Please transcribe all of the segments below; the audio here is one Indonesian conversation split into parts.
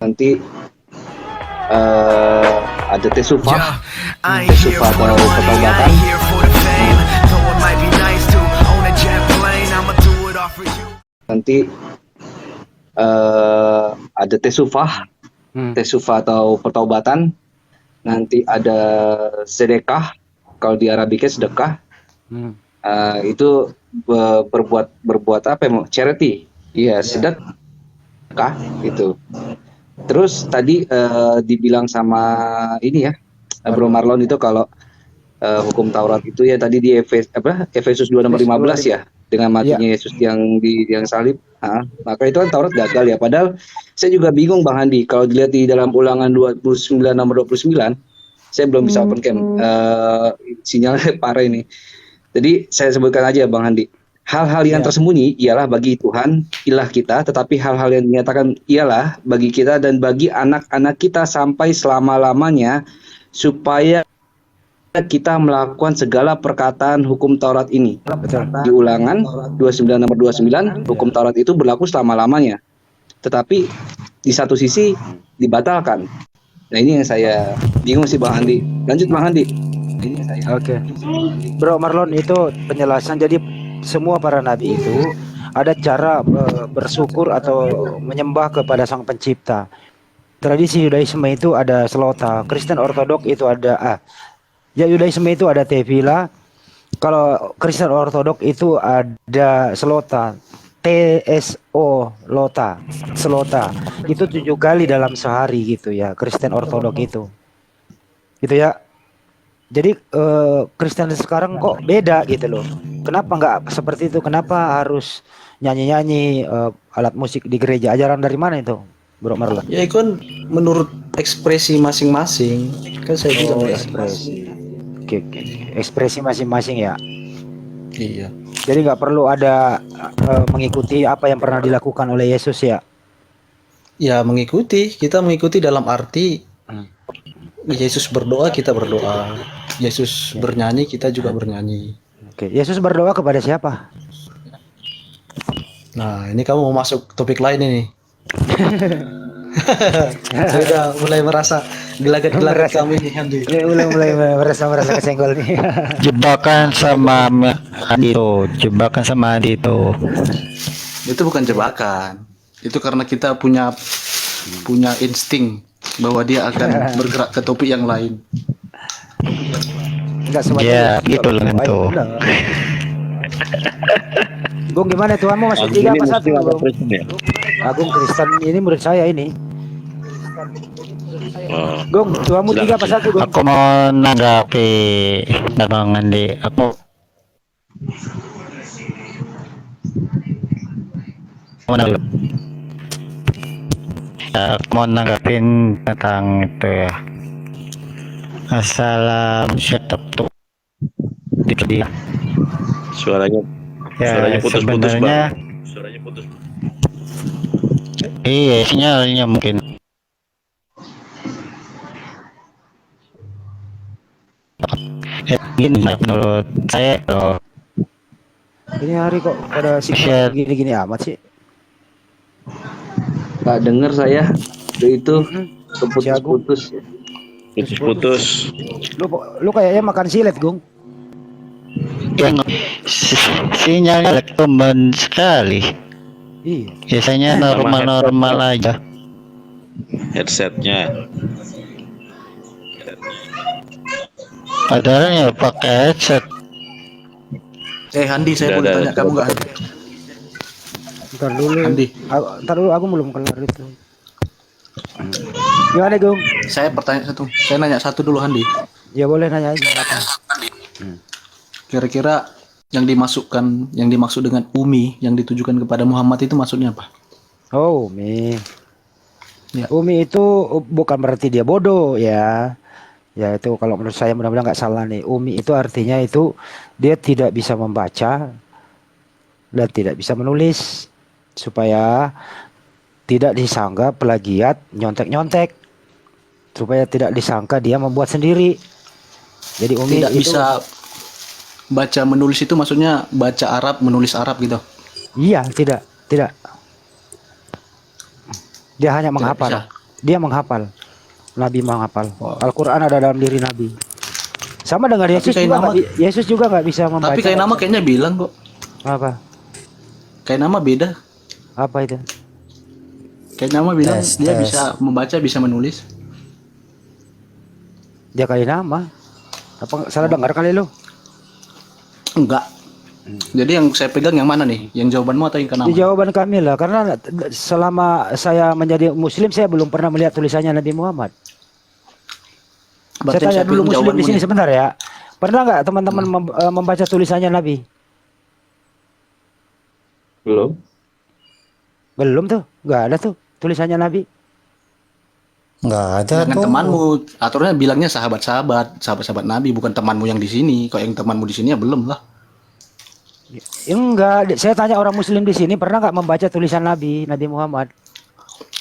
nanti ada Tesufa, Tesufa atau pertobatan. Nanti ada Tesufa, Tesufa atau pertobatan. Nanti ada sedekah, kalau di Arabiknya sedekah. Itu berbuat apa ya? Charity, iya sedekah gitu. Terus tadi dibilang sama ini ya, Bro Marlon itu kalau hukum Taurat itu ya tadi di Efesus 2 nomor 15 ya, dengan matinya Yesus yang salib. Maka itu kan Taurat gagal ya. Padahal saya juga bingung Bang Handi, kalau dilihat di dalam Ulangan 29 nomor 29, saya belum bisa open cam, sinyalnya parah ini. Jadi saya sebutkan aja Bang Handi. Hal-hal yang tersembunyi ialah bagi Tuhan, ilah kita, tetapi hal-hal yang dinyatakan ialah bagi kita dan bagi anak-anak kita sampai selama-lamanya, supaya kita melakukan segala perkataan hukum Taurat ini. Di Ulangan 29 nomor 29, hukum Taurat itu berlaku selama-lamanya. Tetapi di satu sisi dibatalkan. Nah ini yang saya bingung sih Bang Handi. Lanjut Bang Handi. Oke. Bro Marlon, itu penjelasan. Jadi semua para nabi itu ada cara bersyukur atau menyembah kepada Sang Pencipta. Tradisi Yudaisme itu ada selota, Kristen Ortodok itu ada Yudaisme itu ada tefila. Kalau Kristen Ortodok itu ada selota, TSO lota, selota. Itu 7 kali dalam sehari gitu ya, Kristen Ortodok itu. Gitu ya. Jadi Kristen sekarang kok beda gitu loh. Kenapa nggak seperti itu? Kenapa harus nyanyi-nyanyi alat musik di gereja? Ajaran dari mana itu, Bro Marlon? Ya itu kan menurut ekspresi masing-masing. Kan saya bilang ekspresi. Oke. Ekspresi masing-masing ya. Iya. Jadi nggak perlu ada mengikuti apa yang pernah dilakukan oleh Yesus ya. Ya mengikuti, kita mengikuti dalam arti Yesus berdoa, kita berdoa. Yesus bernyanyi, kita juga bernyanyi. Oke, Yesus berdoa kepada siapa? Nah, ini kamu mau masuk topik lain ini. Saya udah mulai merasa gelagat-gelagat kami ini, Andi. Mulai merasa kesenggol nih. Jebakan sama Andi itu. Itu bukan jebakan. Itu karena kita punya insting bahwa dia akan bergerak ke topik yang lain. Enggak ya gitu loh itu. Gung, gimana Tuhanmu masuk 3 apa 1? Agung Kristen ini murid saya ini. Gung, Tuhanmu 3 apa 1, Gung? Aku mau nanggapi Bang Andi. Aku mau nanggapin tentang itu ya. Assalamualaikum. Suaranya putus-putus Bang. Suaranya putus. Iya, sinyalnya mungkin. Gini menurut saya loh. Ini hari kok pada sinyal gini-gini amat sih. Nggak dengar saya. Itu putus-putus. Putus. Lu kayaknya makan silet, Gung. Yang sinyalnya lemah sekali. Iya. Biasanya normal aja. Headsetnya. Padahal ya pakai headset. Handi, saya boleh tanya kamu nggak, Handi? Ntar dulu. Handi. Ntar dulu, aku belum kelar itu. Gimana, Gung? Saya nanya satu dulu, Handi. Ya boleh nanya aja. Kira-kira yang dimaksud dengan Umi yang ditujukan kepada Muhammad itu maksudnya apa? Oh, Umi. Ya. Umi itu bukan berarti dia bodoh ya. Ya itu kalau menurut saya mudah-mudahan nggak salah nih. Umi itu artinya itu dia tidak bisa membaca dan tidak bisa menulis, supaya tidak disangka plagiat, nyontek-nyontek, supaya tidak disangka dia membuat sendiri. Jadi Umi tidak itu bisa baca menulis, itu maksudnya baca Arab, menulis Arab gitu? Iya, tidak. Dia hanya menghafal. Dia menghafal. Nabi menghafal. Al-Quran ada dalam diri Nabi. Sama dengan Yesus juga. Yesus juga nggak bisa membaca. Tapi kayak nama kayaknya bilang kok. Apa? Kayak nama beda. Apa itu? Kayak nama bilang dia bisa membaca, bisa menulis. Dia kayak nama. Apa salah dengar kali lu? Enggak. Jadi yang saya pegang yang mana nih? Yang jawabanmu atau yang kenapa? Jawaban kami lah, karena selama saya menjadi Muslim saya belum pernah melihat tulisannya Nabi Muhammad. Berarti Saya tanya dulu Muslim di sini nih. sebentar ya. Pernah nggak teman-teman membaca tulisannya Nabi? Belum. Belum tuh, nggak ada tuh tulisannya Nabi. Nggak ada Dengan tuh. temanmu, aturannya bilangnya sahabat-sahabat Nabi, bukan temanmu yang di sini. Kalau yang temanmu di sini ya belum lah. Enggak, saya tanya orang Muslim di sini pernah nggak membaca tulisan Nabi Muhammad?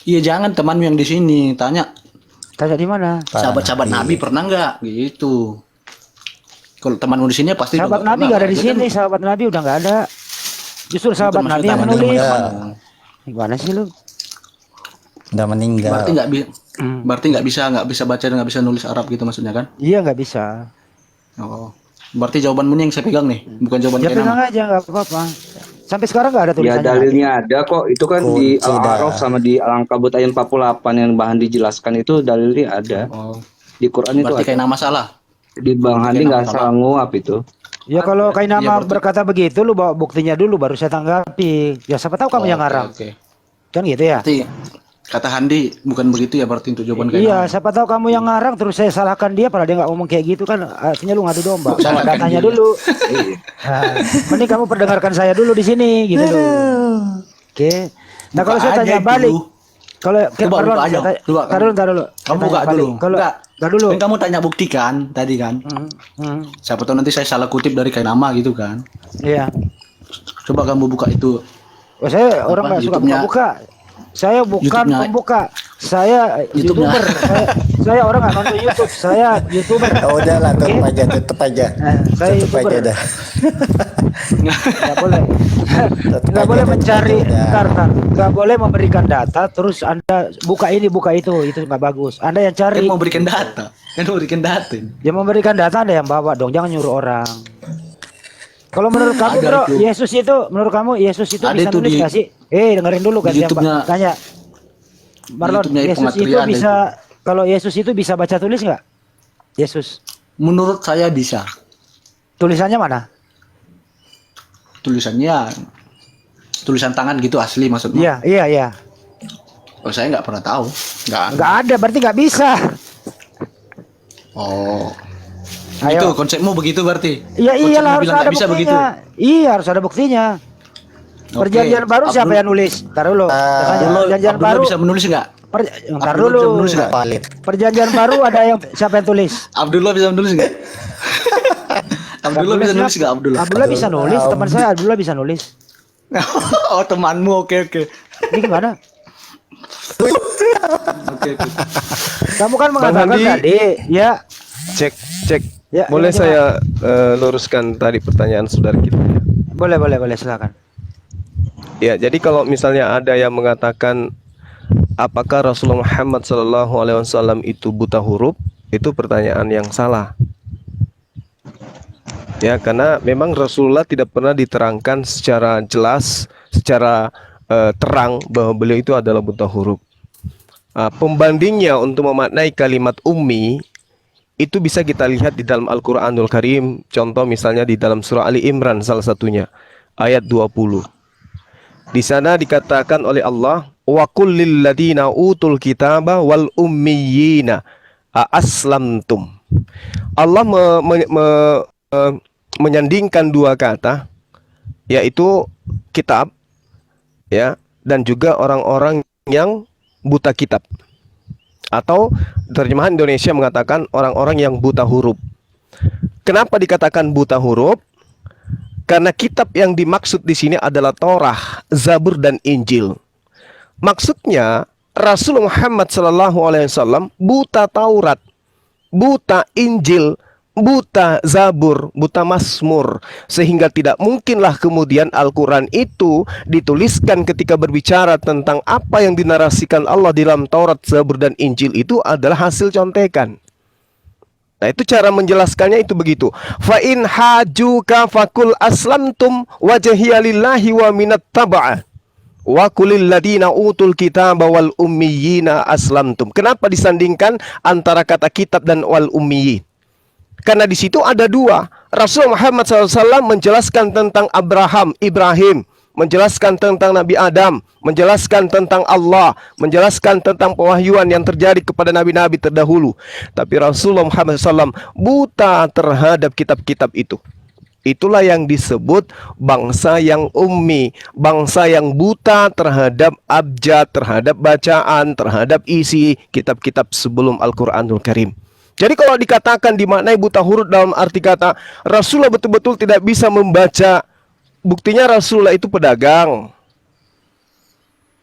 Iya jangan temanmu yang di sini, tanya Tanya di mana? sahabat-sahabat Nabi pernah nggak gitu. Kalau temanmu di sini ya pasti Sahabat udah Nabi pernah. nggak ada di Dia sini, kan- sahabat Nabi udah nggak ada. Justru sahabat maksudnya Nabi yang tanya menulis. teman-teman. Gimana sih lu? Udah meninggal. Berarti nggak bisa baca dan nggak bisa nulis Arab gitu maksudnya kan? Iya nggak bisa. Oh, berarti jawabanmu nih yang saya pegang nih, bukan jawaban Ya kayak pegang nama. aja nggak apa-apa. Sampai sekarang nggak ada Ya tulisannya. dalilnya ada kok. Itu kan di Kunci dah. Al-A'raf sama di Al-Ankabut ayat 48 yang bahan dijelaskan itu dalilnya ada. Oh, Di Quran itu berarti ada. kayak nama salah. Di Bang Handi Kayak nggak nama salah nguap itu. Ya kalau Kainama Iya, berarti- berkata begitu, lu bawa buktinya dulu baru saya tanggapi. Ya siapa tahu kamu yang Oke, ngarang. Oke. Kan gitu ya? Berarti kata Handi bukan begitu ya berarti untuk jawaban kayak Iya, nama. siapa tahu kamu yang ngarang terus saya salahkan dia padahal dia nggak ngomong kayak gitu kan artinya lu ngadu domba. Bawa Salahkan datanya dia. dulu. Nah, mending kamu perdengarkan saya dulu di sini gitu loh. Oke. Nah, kalau saya Buka tanya aja balik, dulu. kalau Coba Marlon, buka aja. saya tanya- Coba, tar dulu. Kamu Saya buka tanya balik. dulu. Kalau Enggak. tar dulu. Kan kamu tanya bukti kan tadi kan. Hmm, Siapa tahu nanti saya salah kutip dari kayak nama gitu kan. iya. Coba kamu buka itu. Oh, saya orang nggak suka YouTube-nya? buka. Saya bukan YouTube-nya? pembuka. Saya YouTube-nya? YouTuber. saya orang nggak nonton YouTube. Saya YouTuber. Oh, udah lah, tutup Oke? aja, tutup aja. Saya Tutup aja YouTuber. dah. Nggak boleh. Nggak aja, boleh tutup mencari. aja udah. Tar. Nggak boleh memberikan data. Terus Anda buka ini, buka itu nggak bagus. Anda yang Kan cari. mau berikan data. Kan mau berikan data. Yang memberikan data Anda yang bawa dong. Jangan nyuruh orang. Kalau menurut kamu Ada bro, itu. menurut kamu Yesus itu Ada bisa itu nulis di- nggak sih? Dengerin dulu kan di yang YouTube-nya- tanya. Marlon, YouTube-nya Yesus itu Pengatrian ada bisa kalau Yesus itu bisa baca tulis nggak? Yesus Menurut saya bisa. tulisannya mana? Tulisannya tulisan tangan gitu asli maksudnya. Iya. Oh, saya nggak pernah tahu. Nggak. Nggak ada, berarti nggak bisa. Oh. Ayo. Itu konsepmu begitu berarti. Iya Konsepmu iyalah harus bilang ada nggak bisa buktinya. begitu. Iya harus ada buktinya. Oke. Perjanjian baru siapa yang nulis? Taruh dulu. Perjanjian Abdullah baru. bisa menulis nggak? Ntar Abdullah dulu. bisa menulis nggak? Valid. Perjanjian baru ada yang siapa yang tulis? Abdullah bisa menulis nggak? Abdullah bisa siapa? nulis nggak Abdullah? Abdullah bisa nulis. Teman saya Abdullah bisa nulis. Oh temanmu, oke. Ini gimana? Oke. Kamu kan mengatakan Handi. tadi, ya. Cek. Ya, Boleh gimana? saya luruskan tadi pertanyaan saudara kita? Boleh, silakan. Ya, jadi kalau misalnya ada yang mengatakan apakah Rasulullah Muhammad SAW itu buta huruf, itu pertanyaan yang salah. Ya, karena memang Rasulullah tidak pernah diterangkan secara jelas, secara terang bahwa beliau itu adalah buta huruf. Pembandingnya untuk memaknai kalimat ummi itu bisa kita lihat di dalam Al-Quranul Karim. Contoh misalnya di dalam surah Ali Imran salah satunya ayat 20. Di sana dikatakan oleh Allah, wa qul lil ladina utul kitaba wal ummiyina aslamtum. Allah menyandingkan dua kata, yaitu kitab, ya, dan juga orang-orang yang buta kitab. Atau terjemahan Indonesia mengatakan orang-orang yang buta huruf. Kenapa dikatakan buta huruf? Karena kitab yang dimaksud di sini adalah Torah, Zabur dan Injil. Maksudnya Rasulullah Muhammad SAW buta Taurat, buta Injil, buta Zabur, buta Mazmur, sehingga tidak mungkinlah kemudian Al-Quran itu dituliskan ketika berbicara tentang apa yang dinarasikan Allah di dalam Taurat, Zabur, dan Injil itu adalah hasil contekan. Nah, itu cara menjelaskannya itu begitu. Fa in hajuka fakul aslamtum wajhiya lillahi wa minat taba'ah wa kulil ladina utul kitaba wal ummiyina aslamtum. Kenapa disandingkan antara kata kitab dan wal ummiyin? Karena di situ ada dua. Rasul Muhammad SAW menjelaskan tentang Ibrahim, menjelaskan tentang Nabi Adam, menjelaskan tentang Allah, menjelaskan tentang pewahyuan yang terjadi kepada nabi-nabi terdahulu. Tapi Rasulullah Muhammad SAW buta terhadap kitab-kitab itu. Itulah yang disebut bangsa yang ummi, bangsa yang buta terhadap abjad, terhadap bacaan, terhadap isi kitab-kitab sebelum Al-Quranul Karim. Jadi kalau dikatakan dimaknai buta huruf dalam arti kata Rasulullah betul-betul tidak bisa membaca, buktinya Rasulullah itu pedagang.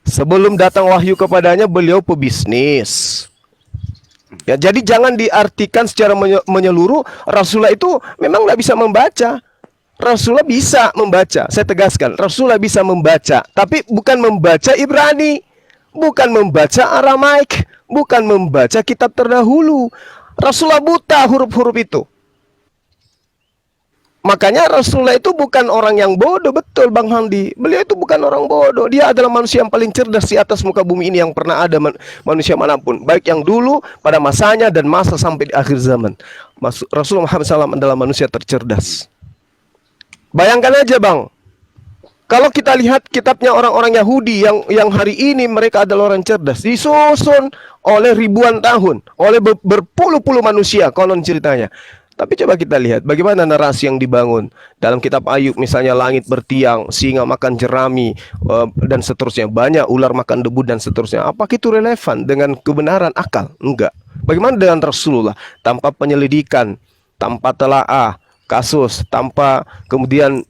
Sebelum datang wahyu kepadanya beliau pebisnis. Ya, jadi jangan diartikan secara menyeluruh Rasulullah itu memang nggak bisa membaca. Rasulullah bisa membaca. Saya tegaskan, Rasulullah bisa membaca, tapi bukan membaca Ibrani, bukan membaca Aramaik, bukan membaca kitab terdahulu. Rasulullah buta huruf-huruf itu. Makanya Rasulullah itu bukan orang yang bodoh, betul Bang Handi. Beliau itu bukan orang bodoh. Dia adalah manusia yang paling cerdas di atas muka bumi ini yang pernah ada manusia manapun. Baik yang dulu, pada masanya, dan masa sampai di akhir zaman. Rasulullah Muhammad SAW adalah manusia tercerdas. Bayangkan aja Bang, kalau kita lihat kitabnya orang-orang Yahudi yang hari ini mereka adalah orang cerdas, disusun oleh ribuan tahun, oleh berpuluh-puluh manusia konon ceritanya. Tapi coba kita lihat bagaimana narasi yang dibangun dalam kitab Ayub, misalnya langit bertiang, singa makan jerami, dan seterusnya, banyak ular makan debu dan seterusnya. Apakah itu relevan dengan kebenaran akal? Enggak. Bagaimana dengan Rasulullah? Tanpa penyelidikan, tanpa telaah kasus, tanpa kemudian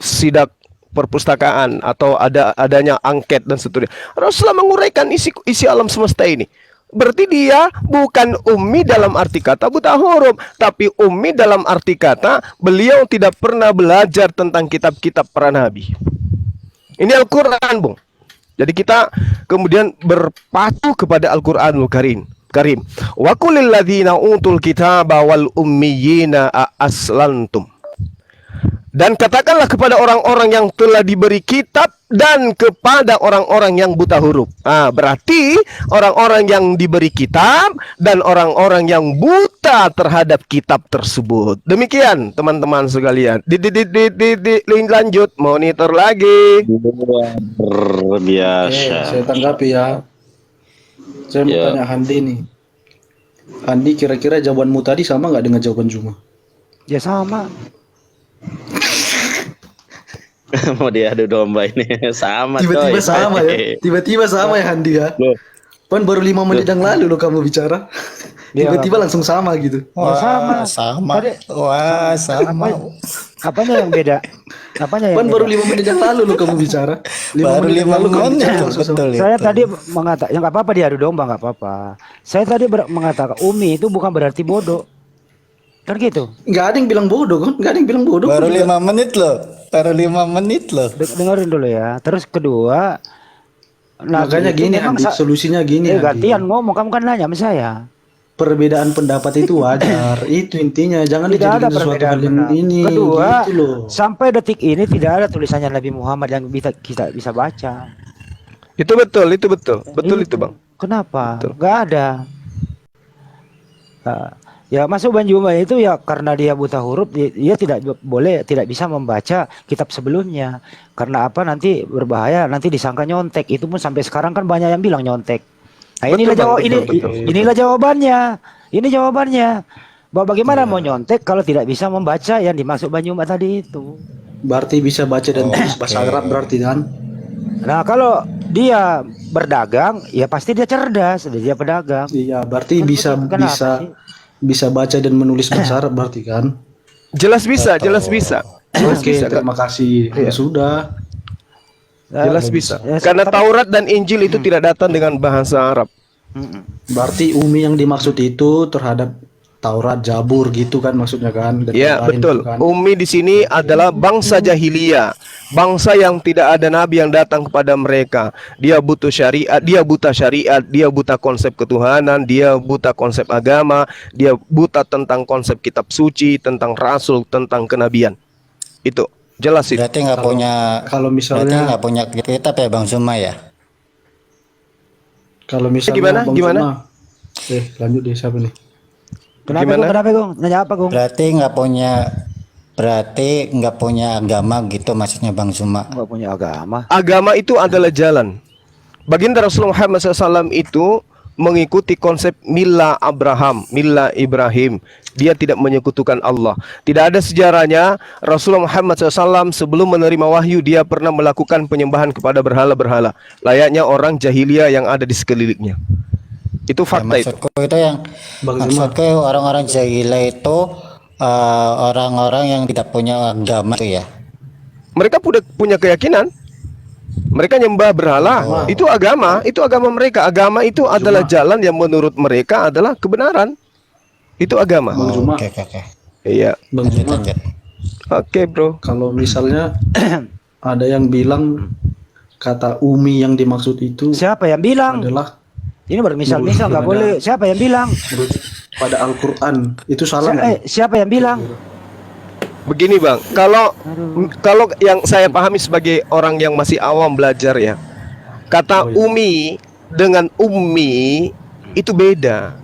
sidak perpustakaan atau adanya angket dan seterusnya. Rasulullah menguraikan isi alam semesta ini. Berarti dia bukan ummi dalam arti kata buta huruf, tapi ummi dalam arti kata beliau tidak pernah belajar tentang kitab-kitab para nabi. Ini Al-Quran, Bung. Jadi kita kemudian berpacu kepada Al-Quranul Karim. Wa kulil ladzina utul kitaba wal ummiyina aslantum. Dan katakanlah kepada orang-orang yang telah diberi kitab dan kepada orang-orang yang buta huruf. Berarti orang-orang yang diberi kitab dan orang-orang yang buta terhadap kitab tersebut. Demikian teman-teman sekalian. Lanjut, monitor lagi. Luar biasa. Saya tanggapi ya. Saya mau tanya Handi nih. Handi, kira-kira jawabanmu tadi sama nggak dengan jawaban Juma? Ya sama. Mau diadu domba ini sama. Tiba-tiba sama ya. Tiba-tiba sama ya Handi ya. Pan baru 5 menit yang lalu lo kamu bicara. Tiba-tiba langsung sama gitu. Wah, sama. Wah, sama. Apanya yang beda? Apanya yang Pan baru 5 menit yang lalu lo kamu bicara. 5 menit yang lalu kamu bicara. Saya tadi mengatakan, yang nggak apa-apa diadu domba, nggak apa-apa. Saya tadi mengatakan Umi itu bukan berarti bodoh. Kan gitu. Nggak ada yang bilang bodoh kan? Nggak ada yang bilang bodoh. Baru 5 menit loh. Baru 5 menit loh. Dengerin dulu ya. Terus kedua, makanya gini Andi, solusinya gini. Gantian ngomong, kamu kan nanya sama saya. Perbedaan pendapat itu wajar. Itu intinya. Jangan dijadikan sesuatu hal yang ini. Kedua, gitu loh. Sampai detik ini tidak ada tulisannya Nabi Muhammad yang kita bisa baca. Itu betul, itu betul. Betul itu Bang. Kenapa? Nggak ada. Ya masuk Banjuma itu ya karena dia buta huruf, dia tidak bisa membaca kitab sebelumnya. Karena apa? Nanti berbahaya, nanti disangka nyontek. Itu pun sampai sekarang kan banyak yang bilang nyontek. Nah, inilah jawabannya. Ini jawabannya. Bahwa bagaimana mau nyontek kalau tidak bisa membaca yang dimaksud Banjuma tadi itu. Berarti bisa baca dan tulis bahasa Arab berarti kan? Nah, kalau dia berdagang, ya pasti dia cerdas, dia pedagang. Iya, berarti bisa baca dan menulis bahasa Arab berarti kan? Jelas bisa. Oke, terima kasih. Ya sudah. Jelas bisa. Karena Taurat dan Injil itu tidak datang dengan bahasa Arab. Berarti Umi yang dimaksud itu terhadap Taurat, Zabur gitu kan maksudnya kan. Dan Ya, lain-lain betul. gitu kan. Ummi di sini adalah bangsa jahiliyah, bangsa yang tidak ada nabi yang datang kepada mereka. Dia butuh syariat, dia buta syariat, dia buta konsep ketuhanan, dia buta konsep agama, dia buta tentang konsep kitab suci, tentang rasul, tentang kenabian. Itu jelas itu. Berarti nggak punya, Kalau berarti misalnya nggak punya kitab ya Bang Suma ya? kalau misalnya Gimana? Bang Gimana? Suma, lanjut deh siapa nih? Kenapa Gimana? Gung? Kenapa Gung? Nanya apa Gung? Berarti nggak punya agama gitu maksudnya Bang Suma. Nggak punya agama. Agama itu adalah jalan. Baginda Rasulullah Muhammad SAW itu mengikuti konsep Milla Abraham, Milla Ibrahim. Dia tidak menyekutukan Allah. Tidak ada sejarahnya Rasulullah Muhammad SAW sebelum menerima wahyu dia pernah melakukan penyembahan kepada berhala-berhala. Layaknya orang jahiliyah yang ada di sekelilingnya. Itu fakta itu. Maksudku itu yang Bang Suma. maksudku orang-orang jahiliyah itu orang-orang yang tidak punya agama itu ya. Mereka punya keyakinan. Mereka nyembah berhala. Itu agama mereka. Agama itu adalah jalan yang menurut mereka adalah kebenaran. Itu agama. Bang Suma. Oke. Iya. Bang Lanjut, Suma. lanjut. Oke, bro. Kalau misalnya ada yang bilang kata Umi yang dimaksud itu Siapa yang bilang? adalah Ini bermisal-misal nggak boleh. Siapa yang bilang? merujuk pada Al-Quran. Itu salah nggak? Siapa yang bilang? Begini, Bang. Kalau yang saya pahami sebagai orang yang masih awam belajar ya. Kata umi dengan ummi itu beda.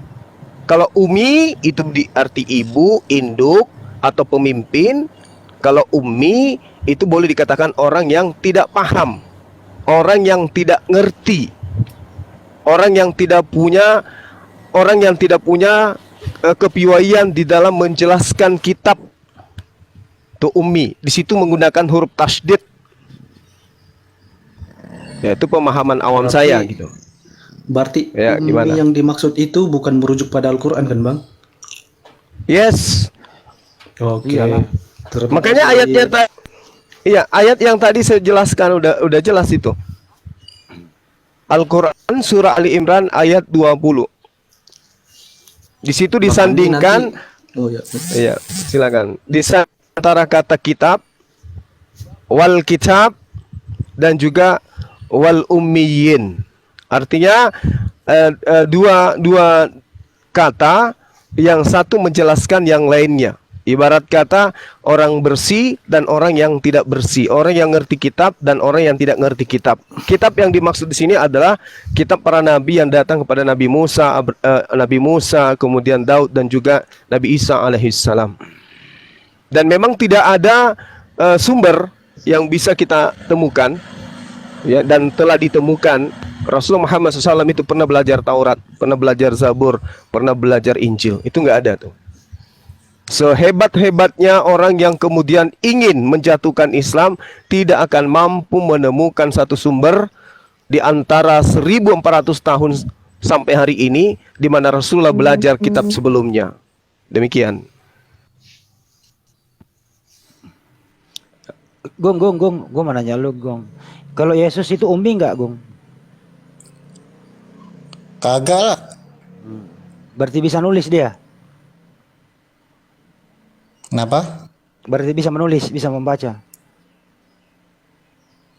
Kalau umi itu diarti ibu, induk atau pemimpin. Kalau ummi itu boleh dikatakan orang yang tidak paham, orang yang tidak ngerti, orang yang tidak punya kepiawaian di dalam menjelaskan kitab. Itu ummi. Di situ menggunakan huruf tasydid. Ya, itu pemahaman awam saya gitu. Berarti Ya, Umi gimana? yang dimaksud itu bukan merujuk pada Al-Quran kan Bang? Yes. Oke. Makanya ayat yang tadi saya jelaskan udah jelas itu. Al-Quran surah Ali Imran ayat 20. Di situ disandingkan. Oh ya. Iya, silakan. Di antara kata kitab, wal kitab, dan juga wal ummiyin. Artinya dua kata yang satu menjelaskan yang lainnya. Ibarat kata orang bersih dan orang yang tidak bersih, orang yang ngerti kitab dan orang yang tidak ngerti kitab. Kitab yang dimaksud di sini adalah kitab para nabi yang datang kepada Nabi Musa, kemudian Daud dan juga Nabi Isa alaihissalam. Dan memang tidak ada sumber yang bisa kita temukan ya, dan telah ditemukan. Rasulullah Muhammad SAW itu pernah belajar Taurat, pernah belajar Zabur, pernah belajar Injil. Itu nggak ada tuh. Sehebat-hebatnya orang yang kemudian ingin menjatuhkan Islam tidak akan mampu menemukan satu sumber di antara 1400 tahun sampai hari ini di mana Rasulullah belajar kitab sebelumnya. Demikian. Gung, gue mau nanya lu, Gung. Kalau Yesus itu ummi nggak, Gung? Kagak lah. Berarti bisa nulis dia? Kenapa? Berarti bisa menulis, bisa membaca?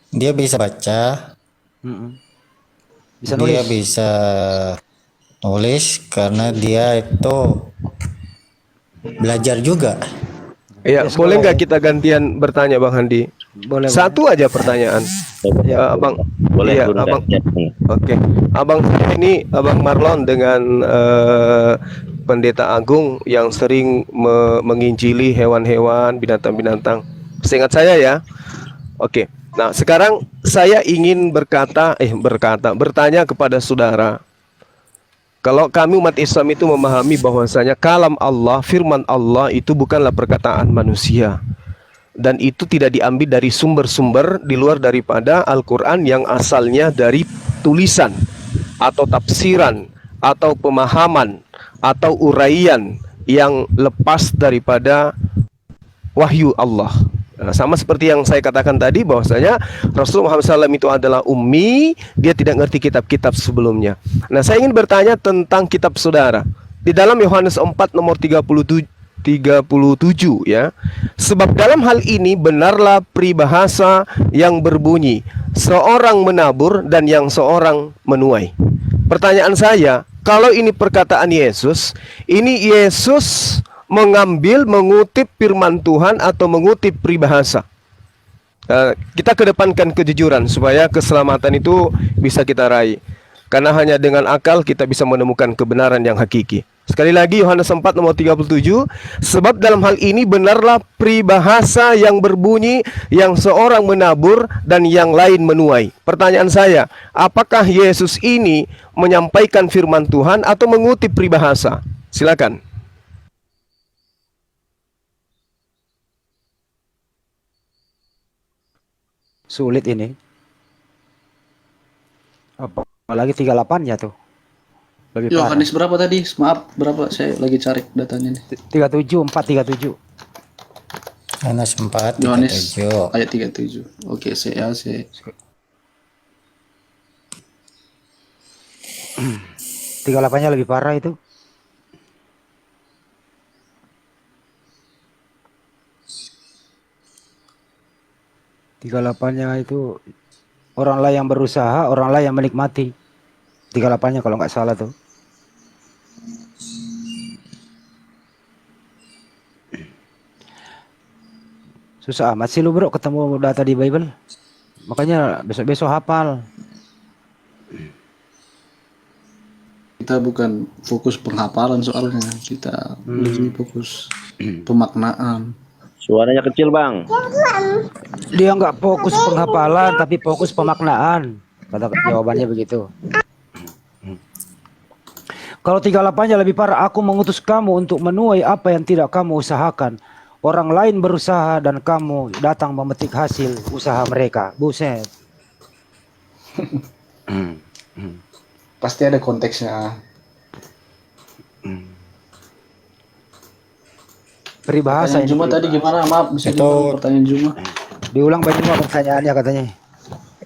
Dia bisa baca, Bisa dia nulis? bisa nulis karena dia itu belajar juga. Ya, boleh nggak kita gantian bertanya, Bang Handi? Boleh. Satu aja pertanyaan. Abang, Boleh, iya, Bunda. Abang. Oke, Abang ini Abang Marlon dengan Pendeta Agung yang sering menginjili hewan-hewan, binatang-binatang. Seingat saya ya. Oke. Nah, sekarang saya ingin bertanya kepada saudara. Kalau kami umat Islam itu memahami bahwasanya kalam Allah, firman Allah itu bukanlah perkataan manusia. Dan itu tidak diambil dari sumber-sumber di luar daripada Al-Quran yang asalnya dari tulisan atau tafsiran atau pemahaman atau uraian yang lepas daripada wahyu Allah. Nah, sama seperti yang saya katakan tadi bahwasanya Rasulullah Muhammad SAW itu adalah ummi, dia tidak ngerti kitab-kitab sebelumnya. Nah, saya ingin bertanya tentang kitab saudara. di dalam Yohanes 4 nomor 37 ya. Sebab dalam hal ini benarlah peribahasa yang berbunyi, seorang menabur dan yang seorang menuai. Pertanyaan saya, kalau ini perkataan Yesus, ini Yesus mengutip firman Tuhan atau mengutip peribahasa? Kita kedepankan kejujuran supaya keselamatan itu bisa kita raih. Karena hanya dengan akal kita bisa menemukan kebenaran yang hakiki. Sekali lagi Yohanes 4 nomor 37, sebab dalam hal ini benarlah peribahasa yang berbunyi, yang seorang menabur dan yang lain menuai. Pertanyaan saya, apakah Yesus ini menyampaikan firman Tuhan atau mengutip peribahasa? Silakan. Sulit ini. Apalagi 38-nya tuh. Lebih parah. Yohanes berapa tadi? Maaf, berapa? Saya lagi cari datanya nih. 37, 437. Yohanes 4, Yohanes 37. ayat 37. Oke, saya 38-nya lebih parah itu. Tiga delapannya itu orang lain yang berusaha, orang lain yang menikmati. 38-nya kalau nggak salah tuh. Susah amat sih lu bro ketemu data di Bible. Makanya besok-besok hafal. kita bukan fokus penghafalan soalnya, kita lebih fokus pemaknaan. Suaranya kecil, Bang. Dia nggak fokus penghafalan tapi fokus pemaknaan. Kata jawabannya begitu. Kalau 38-nya lebih parah, aku mengutus kamu untuk menuai apa yang tidak kamu usahakan. Orang lain berusaha dan kamu datang memetik hasil usaha mereka. Buset. Pasti ada konteksnya. Peribahasa Pertanyaan ini. Juma tadi gimana? Maaf, bisa Itu- diulang pertanyaan Juma. Diulang banyak pertanyaannya katanya.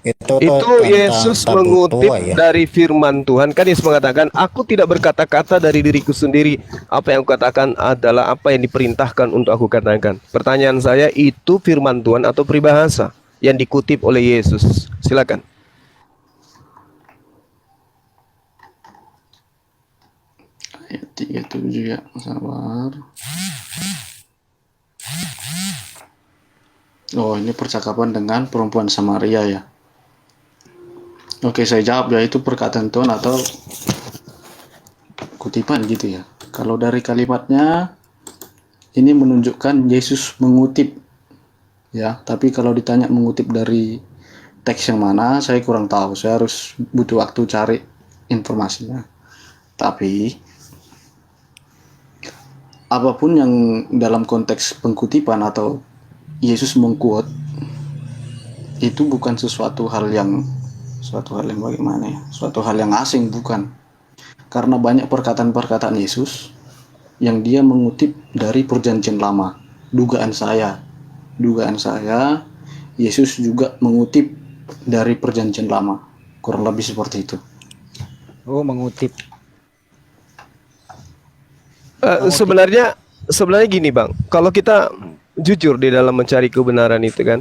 Itu Yesus tabu mengutip tua ya. dari firman Tuhan. Kan Yesus mengatakan, aku tidak berkata-kata dari diriku sendiri. Apa yang aku katakan adalah apa yang diperintahkan untuk aku katakan. Pertanyaan saya, itu firman Tuhan atau peribahasa yang dikutip oleh Yesus? Silakan. Ayat 37 ya, sabar. Oh, ini percakapan dengan perempuan Samaria ya. Oke, saya jawab ya, itu perkataan Tuhan atau kutipan gitu ya. Kalau dari kalimatnya ini menunjukkan Yesus mengutip ya, tapi kalau ditanya mengutip dari teks yang mana, saya kurang tahu. Saya harus butuh waktu cari informasinya. Tapi apapun yang dalam konteks pengkutipan atau Yesus mengquote itu bukan suatu hal yang bagaimana ya? Suatu hal yang asing, bukan. Karena banyak perkataan-perkataan Yesus yang dia mengutip dari perjanjian lama. Dugaan saya Yesus juga mengutip dari perjanjian lama. Kurang lebih seperti itu. Oh, mengutip. Sebenarnya gini Bang, kalau kita jujur di dalam mencari kebenaran itu kan,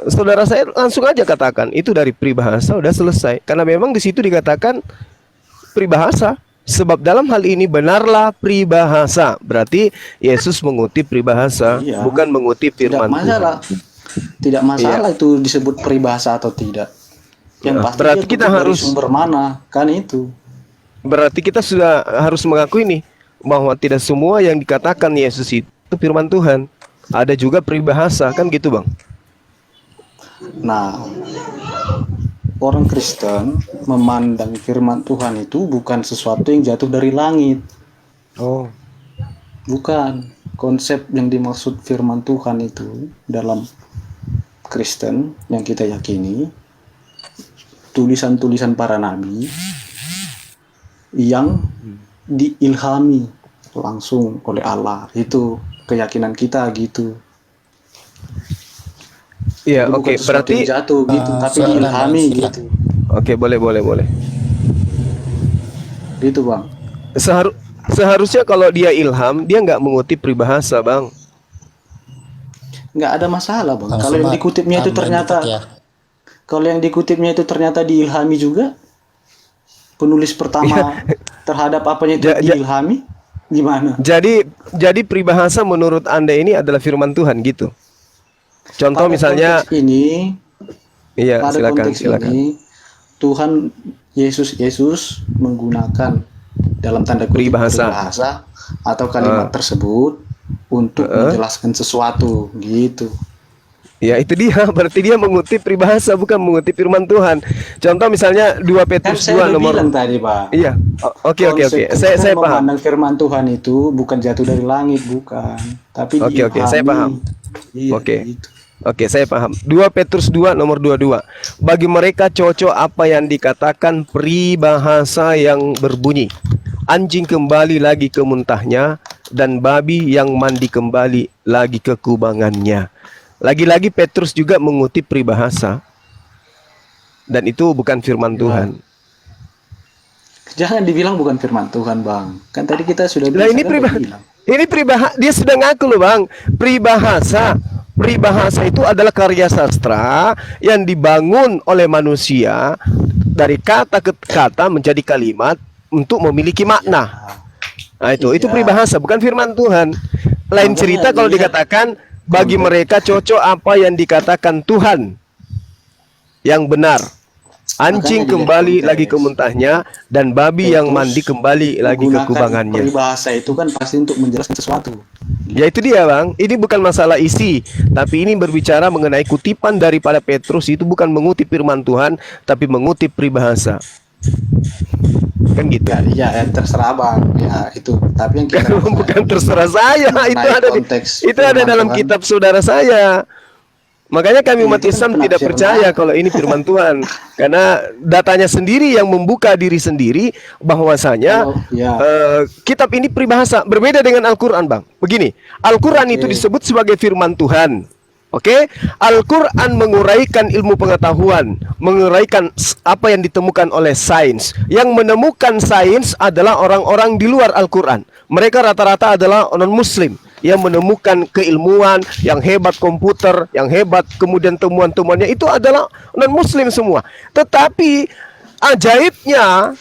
saudara saya langsung aja katakan itu dari peribahasa, udah selesai. Karena memang di situ dikatakan peribahasa. Sebab dalam hal ini benarlah peribahasa. Berarti Yesus mengutip peribahasa, Iya. bukan mengutip firman Tuhan. Tidak masalah itu disebut peribahasa atau tidak. Yang pasti Berarti dia kita kutip dari harus- sumber mana, kan itu. Berarti kita sudah harus mengakui nih bahwa tidak semua yang dikatakan Yesus itu firman Tuhan. Ada juga peribahasa, kan gitu Bang? Nah, orang Kristen memandang firman Tuhan itu bukan sesuatu yang jatuh dari langit. Oh, Bukan. Konsep yang dimaksud firman Tuhan itu dalam Kristen yang kita yakini, tulisan-tulisan para nabi yang diilhami langsung oleh Allah. Itu keyakinan kita gitu. Iya, Itu oke. bukan sesuatu Berarti yang jatuh gitu, tapi silakan, diilhami Bang, gitu. oke, boleh. Gitu, Bang. Seharusnya kalau dia ilham, dia nggak mengutip peribahasa, Bang. Nggak ada masalah, Bang. Bang Kalau yang Sumat, dikutipnya itu tambahin ternyata dikit ya. kalau yang dikutipnya itu ternyata diilhami juga, penulis pertama terhadap apanya itu diilhami, gimana? Jadi peribahasa menurut Anda ini adalah firman Tuhan gitu. Contoh Pada misalnya konteks ini, iya, pada silakan, konteks ini Tuhan Yesus menggunakan dalam tanda kutip peribahasa atau kalimat tersebut untuk menjelaskan sesuatu gitu. Ya itu dia, berarti dia mengutip peribahasa bukan mengutip firman Tuhan. Contoh misalnya 2 Kan Petrus saya 2 udah nomor. bilang tadi, Pak. Iya. Oke. Saya paham. Memandang firman Tuhan itu bukan jatuh dari langit, bukan, tapi Oke, saya paham. Iya, Oke. gitu. Oke, saya paham. 2 Petrus 2 nomor 22. Bagi mereka cocok apa yang dikatakan peribahasa yang berbunyi, anjing kembali lagi ke muntahnya dan babi yang mandi kembali lagi ke kubangannya. Lagi-lagi Petrus juga mengutip peribahasa. Dan itu bukan firman Tuhan. Jangan dibilang bukan firman Tuhan, Bang. Kan tadi kita sudah Nah, ini peribahasa, dia sudah ngaku loh, Bang. Peribahasa itu adalah karya sastra yang dibangun oleh manusia dari kata ke kata menjadi kalimat untuk memiliki makna. Nah, itu peribahasa, bukan firman Tuhan. Lain cerita kalau dikatakan bagi mereka cocok apa yang dikatakan Tuhan yang benar. Anjing kembali lagi ke muntahnya dan babi yang mandi kembali lagi ke kubangannya. Peribahasa itu kan pasti untuk menjelaskan sesuatu. Ya itu dia, Bang. Ini bukan masalah isi, tapi ini berbicara mengenai kutipan daripada Petrus. Itu bukan mengutip firman Tuhan, tapi mengutip peribahasa. Kan gitu. Ya, terserah, Bang. Ya itu. Tapi yang kita bukan terserah saya. Itu ada dalam kitab saudara saya. Makanya kami umat Islam tidak percaya kalau ini firman Tuhan, karena datanya sendiri yang membuka diri sendiri bahwasanya kitab ini peribahasa, berbeda dengan Al-Quran, Bang. Begini, Al-Quran itu disebut sebagai firman Tuhan. Oke, Al-Quran menguraikan ilmu pengetahuan, menguraikan apa yang ditemukan oleh sains. Yang menemukan sains adalah orang-orang di luar Al-Quran. Mereka rata-rata adalah non-Muslim yang menemukan keilmuan, yang hebat komputer, yang hebat kemudian temuan-temuannya itu adalah non-Muslim semua. Tetapi ajaibnya,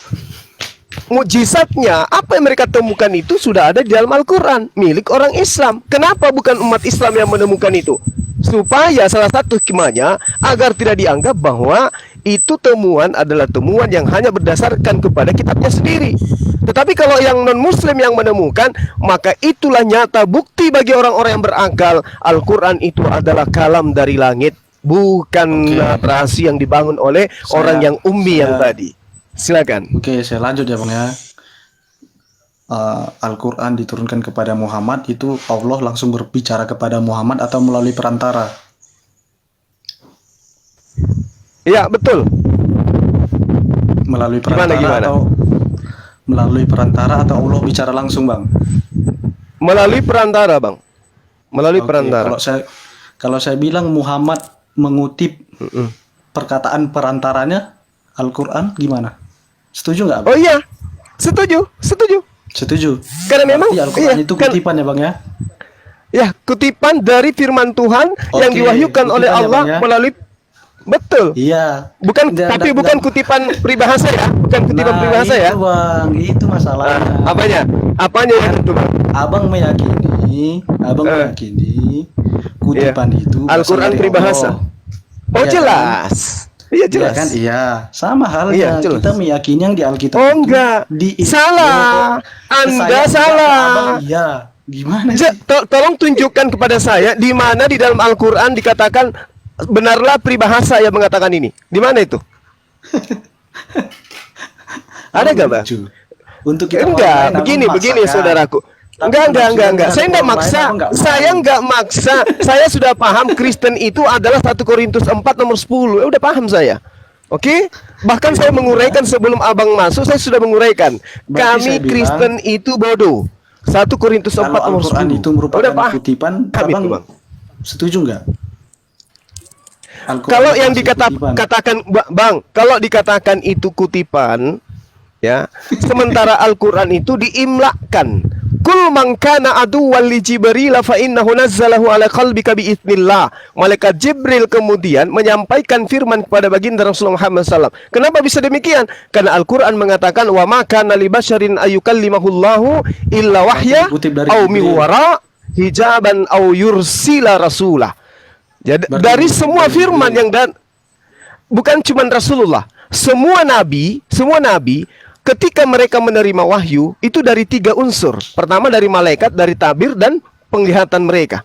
mukjizatnya, apa yang mereka temukan itu sudah ada di dalam Al-Quran, milik orang Islam. Kenapa bukan umat Islam yang menemukan itu? Supaya salah satu hikmahnya agar tidak dianggap bahwa itu temuan adalah temuan yang hanya berdasarkan kepada kitabnya sendiri. Tetapi kalau yang non-Muslim yang menemukan, maka itulah nyata bukti bagi orang-orang yang berakal. Al-Quran itu adalah kalam dari langit, bukan narasi yang dibangun oleh orang yang ummi yang tadi. Silakan. Oke, saya lanjut ya, Bang ya. Al-Quran diturunkan kepada Muhammad, itu Allah langsung berbicara kepada Muhammad atau melalui perantara? Iya, betul. Melalui perantara atau melalui perantara atau Allah bicara langsung, Bang? Melalui perantara, Bang. Melalui perantara. Kalau saya bilang Muhammad mengutip perkataan perantaranya Al-Quran, gimana? Setuju nggak, Bang? Oh iya, setuju. Karena memang Al-Quran itu kutipan ya, Bang ya? Ya, kutipan dari firman Tuhan yang diwahyukan oleh Allah melalui. Betul. Iya. Bukan, tapi bukan kutipan peribahasa ya, bukan kutipan peribahasa ya. Itu, Bang, itu masalahnya. Apanya yang itu, Bang? Abang meyakini kutipan itu Al-Quran peribahasa. Oh, ya, jelas. Iya jelas. Iya kan? Iya. Sama halnya kita meyakini yang di Alkitab. Oh enggak. Salah. Anda salah. Iya. Gimana sih? Tolong tunjukkan kepada saya di mana di dalam Al-Quran dikatakan benarlah peribahasa yang mengatakan ini. Di mana itu? Ada nggak, Bang? Untuk kita begini saudaraku. Enggak. Saya enggak maksa. Saya sudah paham Kristen itu adalah 1 Korintus 4 nomor 10. Udah paham saya. Oke? Bahkan saya menguraikan sebelum Abang masuk, saya sudah menguraikan. Kami Kristen itu bodoh. 1 Korintus 4 nomor 10. Itu merupakan kutipan, Abang setuju enggak? Kalau yang dikatakan, Bang, kalau dikatakan itu kutipan, Ya, sementara Al-Quran itu diimlakkan. Kul man kana aduwwan li Jibril fa innahu nazzalahu ala qalbika bi idznillah. Malaikat Jibril kemudian menyampaikan firman kepada baginda Rasulullah Muhammad SAW. Kenapa bisa demikian? Karena Al-Quran mengatakan wa ma kana li basyarin ayyukallimahullahu illa wahya Kutip dari au Jibril. min wara hijaban au yursila rasulah. Jadi Berarti dari kutip semua dari firman Jibril. yang bukan cuma Rasulullah, semua nabi ketika mereka menerima wahyu itu dari 3 unsur. Pertama dari malaikat, dari tabir dan penglihatan mereka.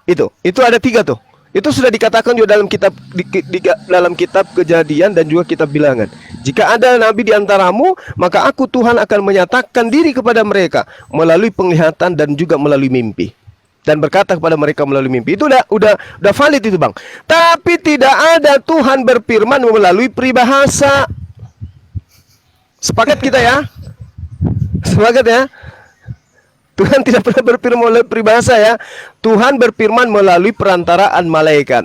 Itu ada 3 tuh. Itu sudah dikatakan juga dalam kitab dalam kitab Kejadian dan juga kitab Bilangan. Jika ada nabi di antaramu, maka aku Tuhan akan menyatakan diri kepada mereka melalui penglihatan dan juga melalui mimpi. Dan berkata kepada mereka melalui mimpi. Itu udah valid itu, Bang. Tapi tidak ada Tuhan berfirman melalui peribahasa. Sepakat kita ya? Sepakat ya? Tuhan tidak pernah berfirman melalui peribahasa ya. Tuhan berfirman melalui perantaraan malaikat.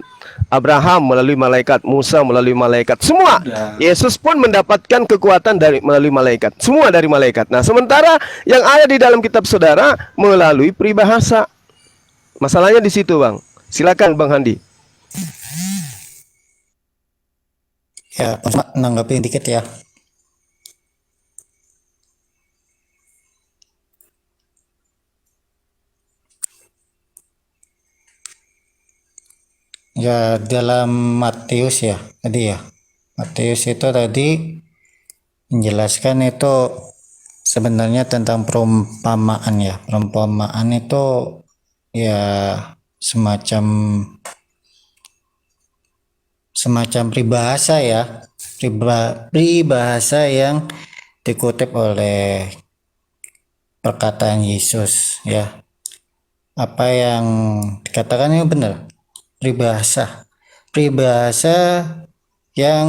Abraham melalui malaikat, Musa melalui malaikat, semua. Yesus pun mendapatkan kekuatan melalui malaikat. Semua dari malaikat. Nah, sementara yang ada di dalam kitab saudara melalui peribahasa. Masalahnya di situ, Bang. Silakan Bang Handi. Ya, nanggapin dikit ya. Ya, dalam Matius ya, tadi ya. Matius itu tadi menjelaskan itu sebenarnya tentang perumpamaan ya. Perumpamaan itu ya semacam peribahasa ya. Peribahasa yang dikutip oleh perkataan Yesus ya. Apa yang dikatakan ini benar. Peribahasa yang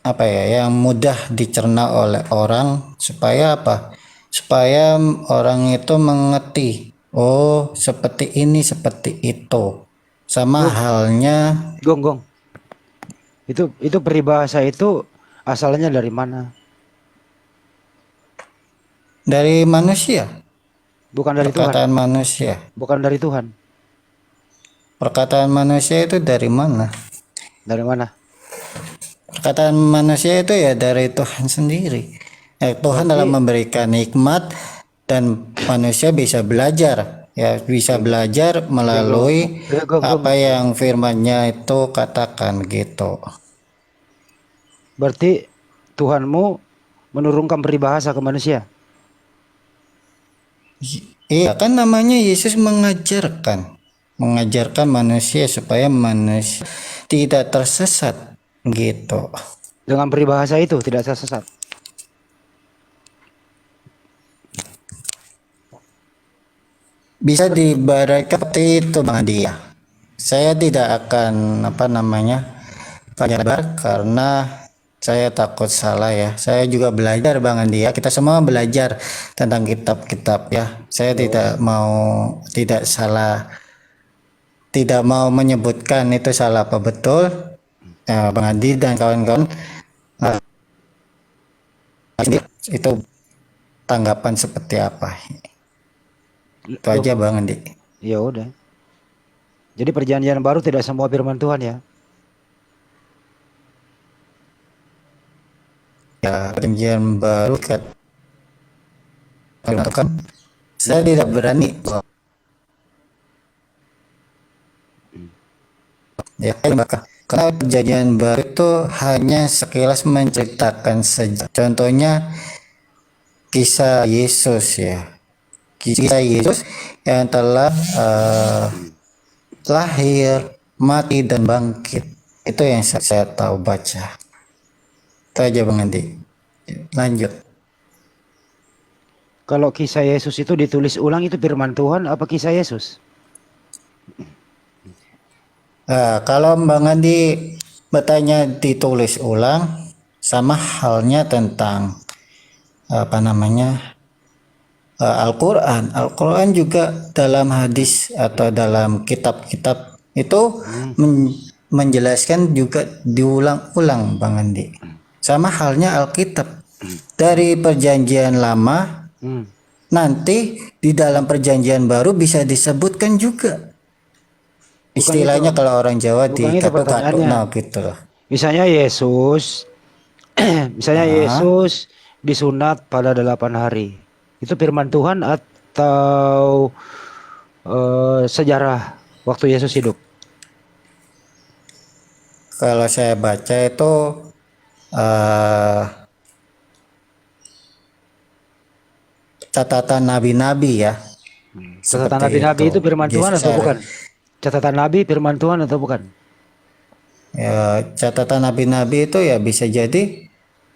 apa ya, yang mudah dicerna oleh orang supaya apa? Supaya orang itu mengerti. Oh, seperti ini, seperti itu. Sama halnya Gong. Itu peribahasa itu asalnya dari mana? dari manusia, Bukan dari Tuhan. perkataan manusia. Bukan dari Tuhan. Perkataan manusia itu dari mana? Dari mana? Perkataan manusia itu ya dari Tuhan sendiri. Tuhan dalam memberikan hikmat dan manusia bisa belajar. Ya, bisa belajar melalui apa yang firman-Nya itu katakan gitu. Berarti Tuhanmu menurunkan peribahasa ke manusia. Iya, kan namanya Yesus mengajarkan manusia supaya manusia tidak tersesat gitu. Dengan peribahasa itu tidak tersesat. Bisa diibaratkan seperti itu Bang Adi ya. Saya tidak akan penyebar karena saya takut salah ya. Saya juga belajar Bang Andi ya. Kita semua belajar tentang kitab-kitab ya. Saya tidak mau menyebutkan itu salah apa betul. Bang Andi dan kawan-kawan itu tanggapan seperti apa? Itu aja Bang Andi. Ya udah. Jadi perjanjian baru tidak semua firman Tuhan ya. Ya, perjanjian baru kan saya tidak berani. Ya, karena perjanjian baru itu hanya sekilas menceritakan saja. Contohnya kisah Yesus ya. Kisah Yesus yang telah lahir, mati dan bangkit. Itu yang saya tahu baca. Itu aja Bang Andi. Lanjut. Kalau kisah Yesus itu ditulis ulang itu firman Tuhan apa kisah Yesus? Kalau Bang Andi bertanya ditulis ulang, sama halnya tentang Al-Quran. Al-Quran juga dalam hadis atau dalam kitab-kitab itu menjelaskan juga diulang-ulang Bang Andi. Sama halnya Alkitab. dari perjanjian lama, nanti di dalam perjanjian baru bisa disebutkan juga. Istilahnya kalau orang Jawa bukan itu dikatok-katok pertanyaannya. nah gitu loh. Misalnya Yesus, Yesus disunat pada 8 hari. Itu firman Tuhan atau sejarah waktu Yesus hidup? Kalau saya baca itu catatan nabi-nabi ya. Catatan Seperti nabi-nabi itu firman Tuhan Yesus atau bukan? Catatan nabi firman Tuhan atau bukan? Ya, catatan nabi-nabi itu ya bisa jadi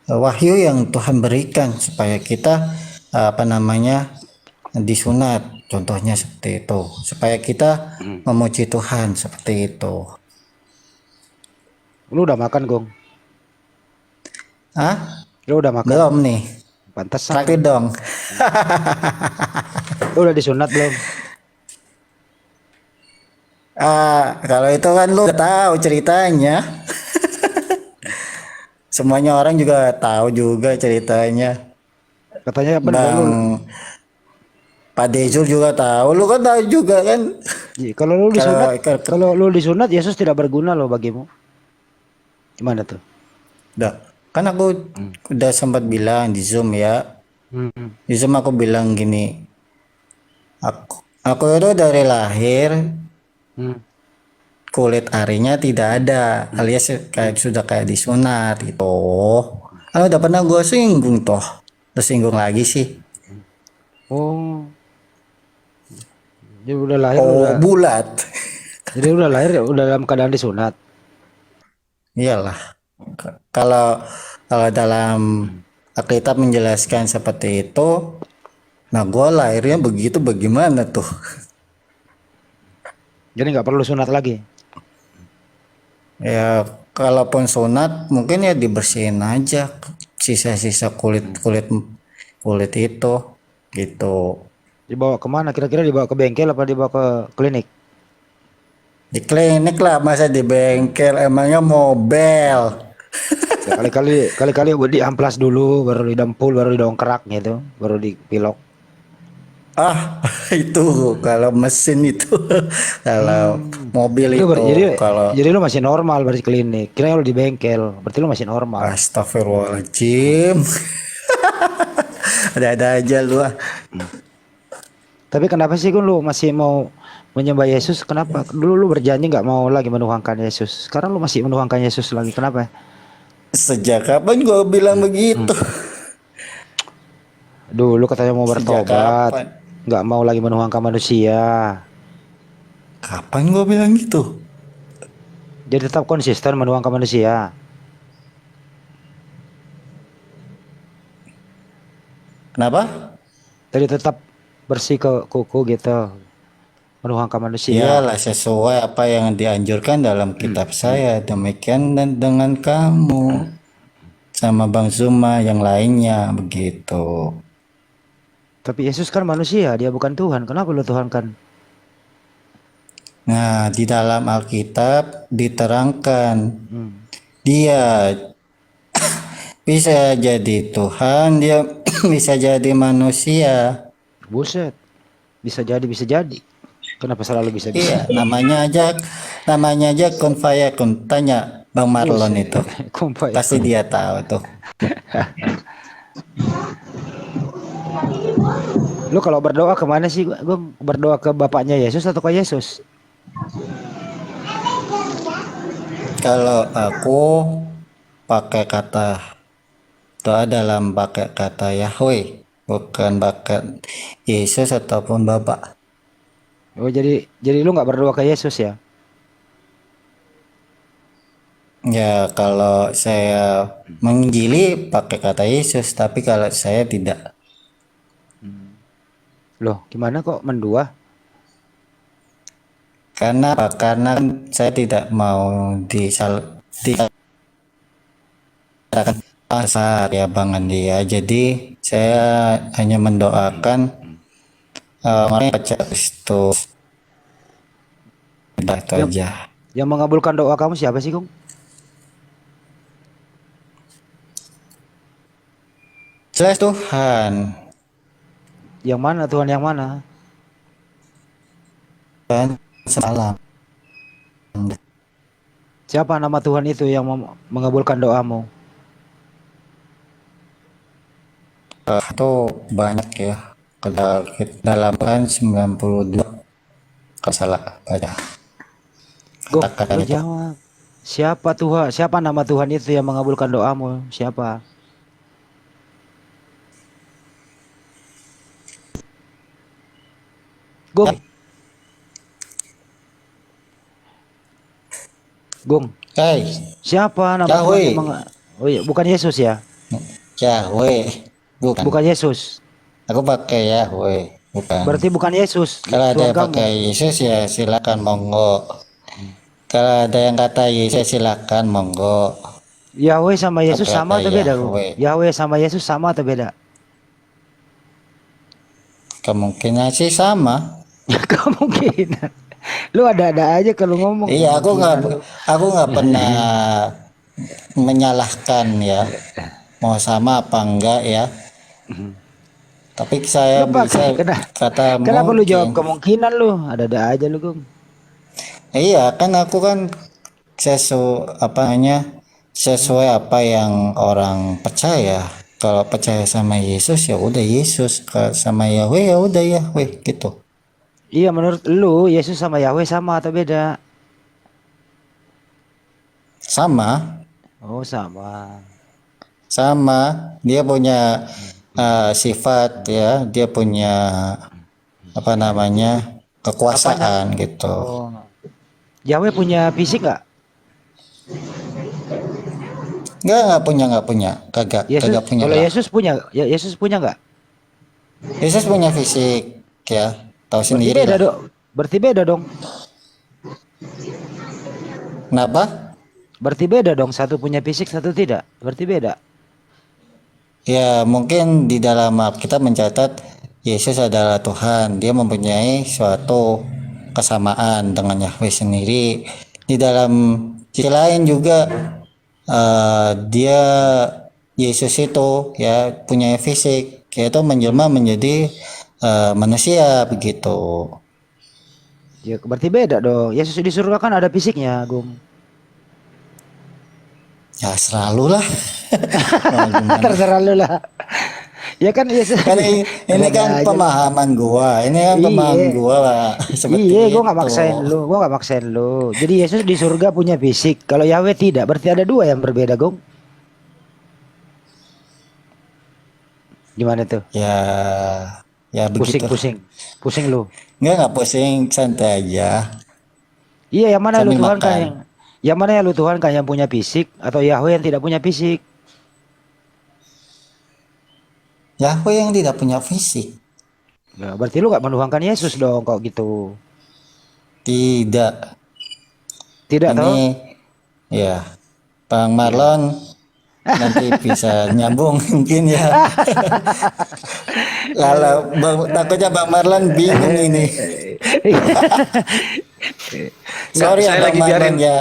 wahyu yang Tuhan berikan supaya kita disunat, contohnya seperti itu, supaya kita memuji Tuhan seperti itu. Lu udah makan, Gong? Ah, Lu udah makan? belum nih. Pantesan. Traktir dong. Lu udah disunat belum? Kalau itu kan lu udah tahu ceritanya. Semuanya orang juga tahu juga ceritanya. Katanya benar lu. Pak Dezul juga tahu, lu kan tahu juga kan. Kalau lu disunat, kalau lu disunat Yesus tidak berguna loh bagimu. Gimana tuh? Udah, kan aku udah sempat bilang di Zoom ya. Di Zoom aku bilang gini. Aku itu dari lahir kulit arinya tidak ada, alias sudah kayak disunat gitu. Kan udah pernah gue singgung toh. Tersinggung lagi sih. Oh. Jadi udah lahir udah bulat. Jadi udah lahir udah dalam keadaan disunat. Iyalah. Kalau dalam Alkitab menjelaskan seperti itu, nah gue lahirnya begitu bagaimana tuh? Jadi nggak perlu sunat lagi. Ya kalaupun sunat mungkin ya dibersihin aja sisa-sisa kulit itu gitu. Dibawa kemana? Kira-kira dibawa ke bengkel apa dibawa ke klinik? Di klinik lah, masa di bengkel, emangnya mobil. Ya, kali-kali diamplas dulu, baru didempul, baru didongkrak gitu, baru dipilok. Itu kalau mesin itu. Kalau mobil itu jadi lu masih normal berarti klinik. Kira lu di bengkel, berarti lu masih normal. Astagfirullahaladzim. Ada aja lu. Tapi kenapa sih lu masih mau menyembah Yesus? Kenapa? Dulu lu berjanji nggak mau lagi menuhankan Yesus. Sekarang lu masih menuhankan Yesus lagi. Kenapa? Sejak kapan gua bilang begitu? Dulu katanya mau bertobat, nggak mau lagi menuhankan manusia. Kapan gua bilang gitu? Jadi tetap konsisten menuhankan manusia. Kenapa? Jadi tetap bersih ke kuku gitu, menuhankan manusia. Iyalah sesuai apa yang dianjurkan dalam kitab saya. Demikian dan dengan kamu sama Bang Zuma yang lainnya begitu. Tapi Yesus kan manusia, dia bukan Tuhan. Kenapa lu tuhankan? Nah, di dalam Alkitab diterangkan dia bisa jadi Tuhan, dia bisa jadi manusia. Buset, bisa jadi. Kenapa selalu bisa? Iya, namanya aja kun fayakun. Tanya Bang Marlon itu, pasti dia tahu tuh. Lu kalau berdoa kemana sih? Gue berdoa ke bapaknya Yesus atau ke Yesus? Kalau aku pakai kata doa dalam pakai kata Yahweh, bukan pakai Yesus ataupun Bapak. Oh jadi lu nggak berdoa ke Yesus ya? Ya kalau saya menginjili pakai kata Yesus, tapi kalau saya tidak. Loh, gimana kok mendua? Karena saya tidak mau saat ya Bang Andi ya. Jadi saya hanya mendoakan orang yang percaya Kristus. Itu aja. Yang mengabulkan doa kamu siapa sih, Kung? Jelas Tuhan. Yang mana Tuhan yang mana? Tuhan semalam. Siapa nama Tuhan itu yang mengabulkan doamu? Itu banyak ya. Kalau dalam kan 92 kalau salah baca. Go, Katakan lu itu. jawab. Siapa Tuhan? Siapa nama Tuhan itu yang mengabulkan doamu? Siapa? Gung. Gung. Hai, Siapa nama Tuhan Yahweh. yang Oh iya, bukan Yesus ya? Yahweh. Bukan. Bukan Yesus. Aku pakai Yahweh. Bukan. Berarti bukan Yesus. Kalau ada Tuhan yang kamu. pakai Yesus ya silakan monggo. Kalau ada yang kata Yesus silakan monggo. Yahweh sama Yesus Apa sama atau kata beda, Gung? Yahweh? Yahweh sama Yesus sama atau beda? Kemungkinan sih sama. Kemungkinan. Lu ada-ada aja kalau ngomong. Iya, aku nggak pernah menyalahkan ya. Mau sama apa enggak ya. Tapi saya Lu pakai, bisa kata kenapa lu jawab mungkin. kemungkinan lu? Ada-ada aja lu, Gung. Iya, kan aku kan sesuai apa yang orang percaya. Kalau percaya sama Yesus ya udah Yesus, kalau sama Yahweh ya udah Yahweh gitu. Iya, menurut lu Yesus sama Yahweh sama atau beda? Sama, Oh, sama. dia punya sifat ya, dia punya apa namanya kekuasaan gitu. Oh. Yahweh punya fisik nggak? Nggak punya, kagak punya. Kalau lah. Yesus punya, ya Yesus punya nggak? Yesus punya fisik ya, tahu Berarti sendiri beda lah. dong. Berarti beda dong. Kenapa? Berarti beda dong. Satu punya fisik, satu tidak. Berarti beda. Ya mungkin di dalam Alkitab mencatat Yesus adalah Tuhan. Dia mempunyai suatu kesamaan dengan Yahweh sendiri. Di dalam sisi lain juga dia Yesus itu ya punya fisik, yaitu menjelma menjadi manusia begitu. Ya berarti beda dong. Yesus di surga kan ada fisiknya, Gung. Ya selalu lah. Terserah lu lah. Ya kan Yesus. Kan ini kan Ada aja. pemahaman gua. Ini kan pemahaman Iya. gua lah. Seperti Iya, itu. gua nggak maksain lu. Jadi Yesus di surga punya fisik. Kalau Yahweh tidak, berarti ada dua yang berbeda, Gung. Gimana tuh? Ya begitu. Pusing lu. Nggak pusing, santai aja. Iya, yang mana lu Sambil Tuhan kan makan. yang mana ya lu Tuhan kan yang punya fisik atau Yahweh yang tidak punya fisik? Yahweh yang tidak punya fisik. Nah, berarti lu nggak menuhankan Yesus dong kok gitu. Tidak. Tidak Ini toh? ya Bang Marlon nanti bisa nyambung mungkin ya. Kalau takutnya Bang Marlon bingung ini. Sorry saya ya Bang lagi Marlon biarin. ya.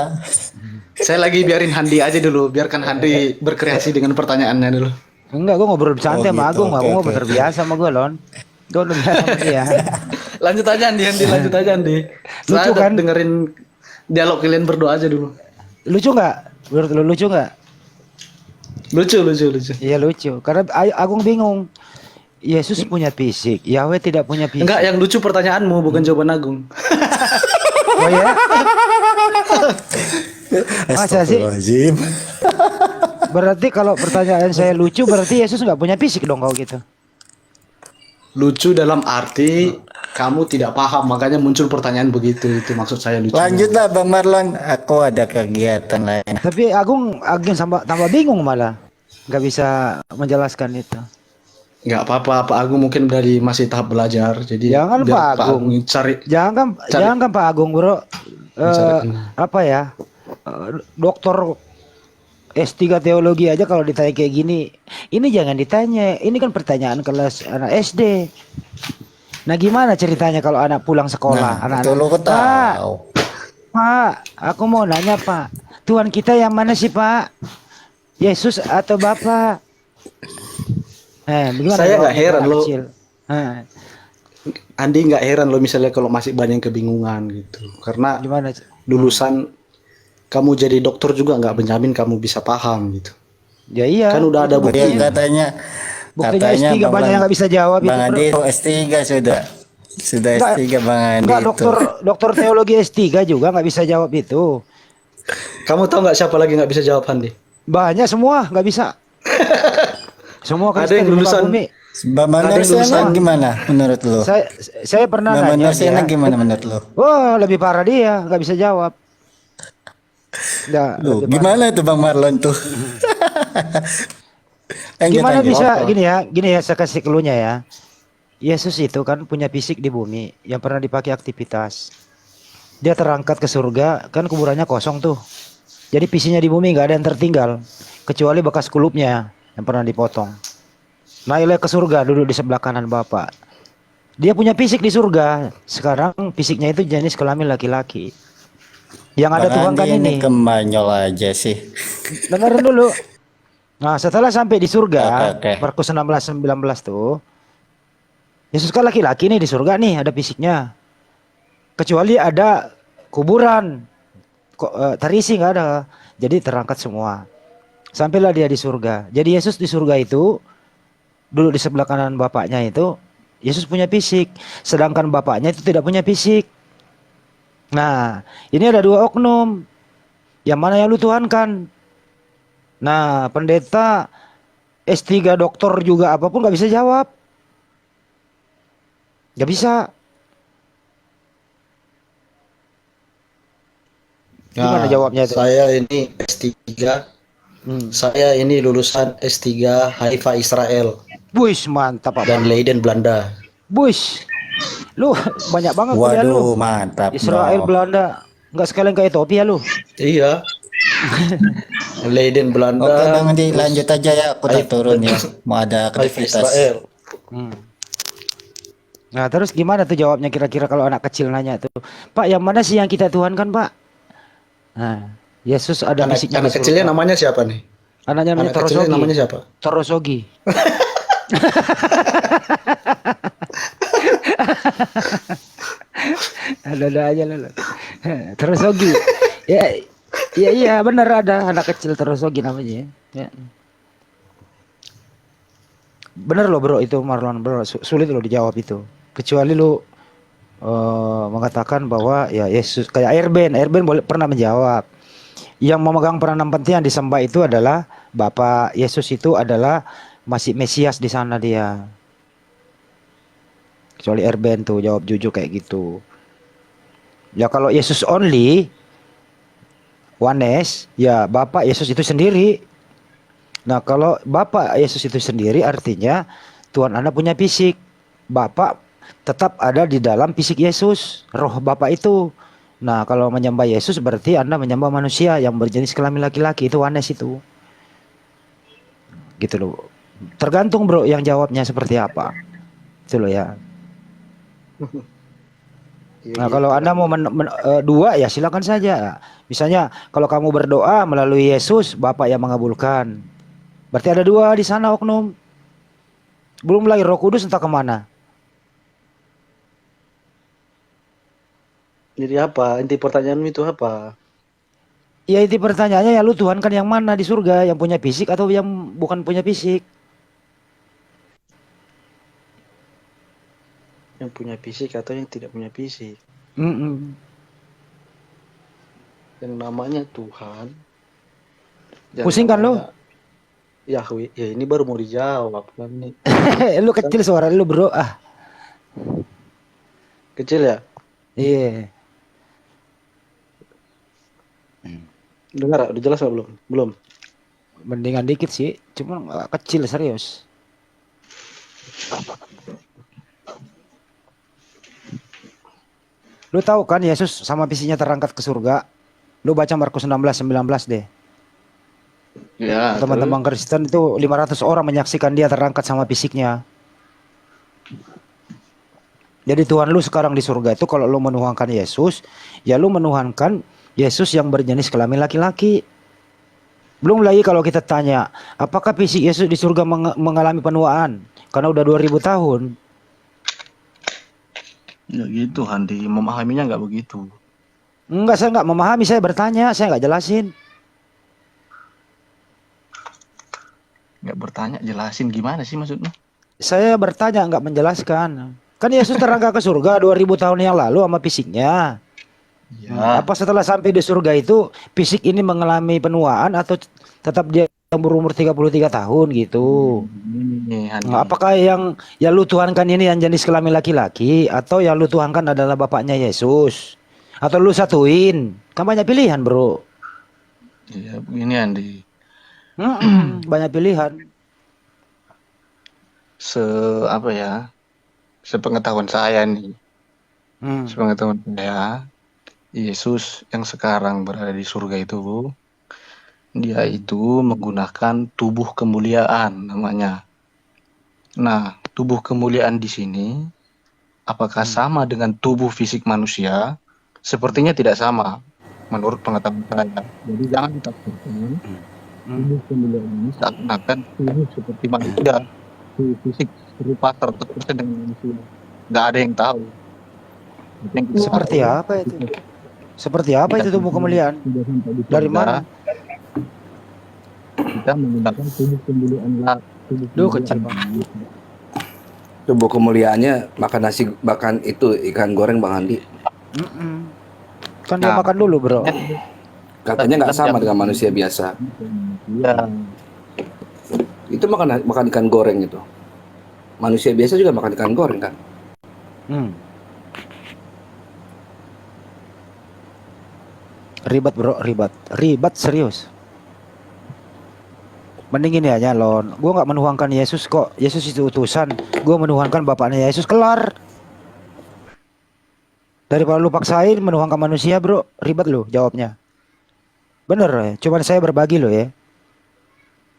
Saya lagi biarin Handi aja dulu, biarkan Handi berkreasi dengan pertanyaannya dulu. Enggak, gua ngobrol santai sama gitu, Agung, oke, aku ngobrol oke. terbiasa sama gua, Lon. Gua udah biasa sama dia. Lanjut aja Handi, lanjut aja Handi. Lucu Saya kan? dengerin dialog kalian berdoa aja dulu. Lucu nggak? Menurut lu lucu nggak? Lucu. Iya lucu. Karena Agung bingung. Yesus punya fisik, Yahweh tidak punya fisik. Enggak, yang lucu pertanyaanmu bukan jawaban Agung. Oh ya? Masa sih? Astagfirullahaladzim. Berarti kalau pertanyaan saya lucu, berarti Yesus nggak punya fisik dong kalau gitu. Lucu dalam arti kamu tidak paham, makanya muncul pertanyaan begitu. Itu maksud saya lucu. Lanjutlah Bang Marlon, aku ada kegiatan lain. Tapi Agung tambah bingung malah, nggak bisa menjelaskan itu. Enggak apa-apa, Pak Agung mungkin dari masih tahap belajar. Jadi Jangan biar Pak Agung. cari Jangan kan Pak Agung bro. Apa ya? Doktor S3 teologi aja kalau ditanya kayak gini, ini jangan ditanya. Ini kan pertanyaan kelas anak SD. Nah gimana ceritanya kalau anak pulang sekolah? Nah, itu lo tahu. Pak, aku mau nanya Pak, Tuhan kita yang mana sih Pak? Yesus atau Bapak? Gimana Saya nggak jawabnya heran anak lo. kecil? Andi nggak heran lo misalnya kalau masih banyak kebingungan gitu. Karena Gimana? lulusan kamu jadi dokter juga nggak menjamin kamu bisa paham gitu. Ya iya. Kan udah ada Oh ya buktinya. Buktinya katanya S3 Bang banyak yang nggak bisa jawab Bang itu, bro. Andi S3 sudah Enggak, S3 Bang Andi enggak, itu. dokter teologi S3 juga nggak bisa jawab itu. Kamu tahu nggak siapa lagi nggak bisa jawab, Andi? Banyak semua nggak bisa. Semua Ada Kristen yang di muka lulusan- bumi. Bang Ada yang Manusiana lulusan- gimana menurut lo? Saya pernah Bang nanya Manusiana dia. gimana menurut lo? Wah, lebih parah dia, nggak bisa jawab. Nggak, Loh, lebih parah. gimana tuh Bang Marlon tuh? Gimana Lanjut. bisa apa? gini ya saya kasih clue-nya ya. Yesus itu kan punya fisik di bumi yang pernah dipakai aktivitas. Dia terangkat ke surga, kan kuburannya kosong tuh. Jadi fisiknya di bumi nggak ada yang tertinggal kecuali bekas kulupnya yang pernah dipotong. Naiklah ke surga, duduk di sebelah kanan Bapa. Dia punya fisik di surga. Sekarang fisiknya itu jenis kelamin laki-laki. Yang ada Bang Tuhan kan Andi ini. kembanyol aja sih. Dengerin dulu. Nah, setelah sampai di surga, Oke. Markus 16:19 tuh, Yesus kan laki-laki nih di surga nih, ada fisiknya. Kecuali ada kuburan, terisi nggak ada. Jadi terangkat semua. Sampailah dia di surga. Jadi Yesus di surga itu, duduk di sebelah kanan Bapaknya itu, Yesus punya fisik. Sedangkan Bapaknya itu tidak punya fisik. Nah, ini ada dua oknum. Yang mana yang lu tuhankan? Nah, pendeta S3 doktor juga apapun nggak bisa jawab. Nggak bisa. Gimana jawabnya itu? Saya ini S3. Saya ini lulusan S3 Haifa Israel Buis, mantap Pak. dan Leiden Belanda. Buis. Lu banyak banget kuliah lu. Waduh, mantap. Israel, dong. Belanda. Nggak sekalian ke Ethiopia lu. Iya. Leiden Oke Belanda. Bang Andi lanjut aja ya, aku tak turun ya. Mau ada Haifa aktivitas. Israel. Nah, terus gimana tuh jawabnya kira-kira kalau anak kecil nanya tuh? Pak, yang mana sih yang kita tuhankan, Pak? Nah, Yesus ada fisiknya Anak di surga. kecilnya namanya siapa nih? Anaknya namanya Anak kecilnya Torosogi. namanya siapa? Torosogi. Ada aja lah. Torosogi. Ya, iya benar ada anak kecil Torosogi namanya. Ya. Bener loh bro itu Marlon bro, sulit loh dijawab itu. Kecuali lu mengatakan bahwa ya Yesus kayak Airben boleh pernah menjawab. Yang memegang peranan penting yang disembah itu adalah Bapak. Yesus itu adalah masih Mesias di sana dia. Kecuali Airben tuh jawab jujur kayak gitu. Ya kalau Yesus only Oneness, ya Bapak Yesus itu sendiri. Nah kalau Bapak Yesus itu sendiri artinya Tuhan Anda punya fisik. Bapak tetap ada di dalam fisik Yesus, roh Bapak itu. Nah kalau menyembah Yesus berarti Anda menyembah manusia yang berjenis kelamin laki-laki, itu Oneness itu. Gitu loh. Tergantung bro yang jawabnya seperti apa. Itu loh ya. Nah kalau Anda mau dua ya silakan saja. Misalnya kalau kamu berdoa melalui Yesus, Bapak yang mengabulkan. Berarti ada dua di sana oknum. Belum lagi Roh Kudus entah kemana. Jadi apa? Inti pertanyaanmu itu apa? Ya itu pertanyaannya ya lu Tuhan kan yang mana di surga? Yang punya fisik atau yang bukan punya fisik? Yang punya fisik atau yang tidak punya fisik? Yang namanya Tuhan. Pusing kan lu? Yahweh, ya ini baru mau dijawab kan nih. Lu kecil suara lu bro. Kecil ya? Iya. Dengar, udah jelas nggak belum? Belum. Mendingan dikit sih, cuma kecil serius. Lu tahu kan Yesus sama fisiknya terangkat ke surga? Lu baca Markus 16:19 deh. Ya, Teman-teman Kristen itu 500 orang menyaksikan dia terangkat sama fisiknya. Jadi Tuhan lu sekarang di surga itu kalau lu menuhankan Yesus, ya lu menuhankan Yesus yang berjenis kelamin laki-laki. Belum lagi kalau kita tanya, apakah fisik Yesus di surga mengalami penuaan? Karena udah 2000 tahun. Ya gitu, Handi. Memahaminya nggak begitu. Enggak, saya nggak memahami, saya bertanya, saya nggak jelasin. Nggak bertanya, jelasin gimana sih maksudnya? Saya bertanya, nggak menjelaskan. Kan Yesus terangkat ke surga 2000 tahun yang lalu sama fisiknya. Ya. Apa setelah sampai di surga itu fisik ini mengalami penuaan atau tetap dia berumur 33 tahun gitu? Ini, Handi. Apakah yang lu tuhankan ini yang jenis kelamin laki-laki atau yang lu tuhankan adalah bapaknya Yesus? Atau lu satuin? Kan banyak pilihan, Bro. Ya, begini Handi. Banyak pilihan. Apa ya? Sepengetahuan saya nih. Sepengetahuan saya, Yesus yang sekarang berada di surga itu, dia itu menggunakan tubuh kemuliaan namanya. Nah, tubuh kemuliaan di sini apakah sama dengan tubuh fisik manusia? Sepertinya tidak sama menurut pengetahuan saya. Jadi jangan ditafsirkan tubuh kemuliaan ini seakan-akan tubuh seperti manusia, tubuh fisik serupa tertentu dengan manusia. Nggak ada yang tahu. Seperti apa itu? Seperti apa itu tubuh kemuliaan? Dari mana? Kita menggunakan tubuh kemuliaan Duh, kecil banget. Tubuh kemuliaannya makan itu ikan goreng Bang Andi. Kan dia makan dulu, Bro. Katanya nggak sama dengan manusia biasa. Iya. Itu makan ikan goreng itu. Manusia biasa juga makan ikan goreng kan? Ribet, Bro, ribet serius. Mending ini aja, Lon. Gue nggak menuhankan Yesus kok. Yesus itu utusan. Gue menuhankan bapaknya Yesus, kelar. Daripada lu paksain menuhankan manusia, Bro, ribet lu jawabnya. Bener ya, cuman saya berbagi lo ya.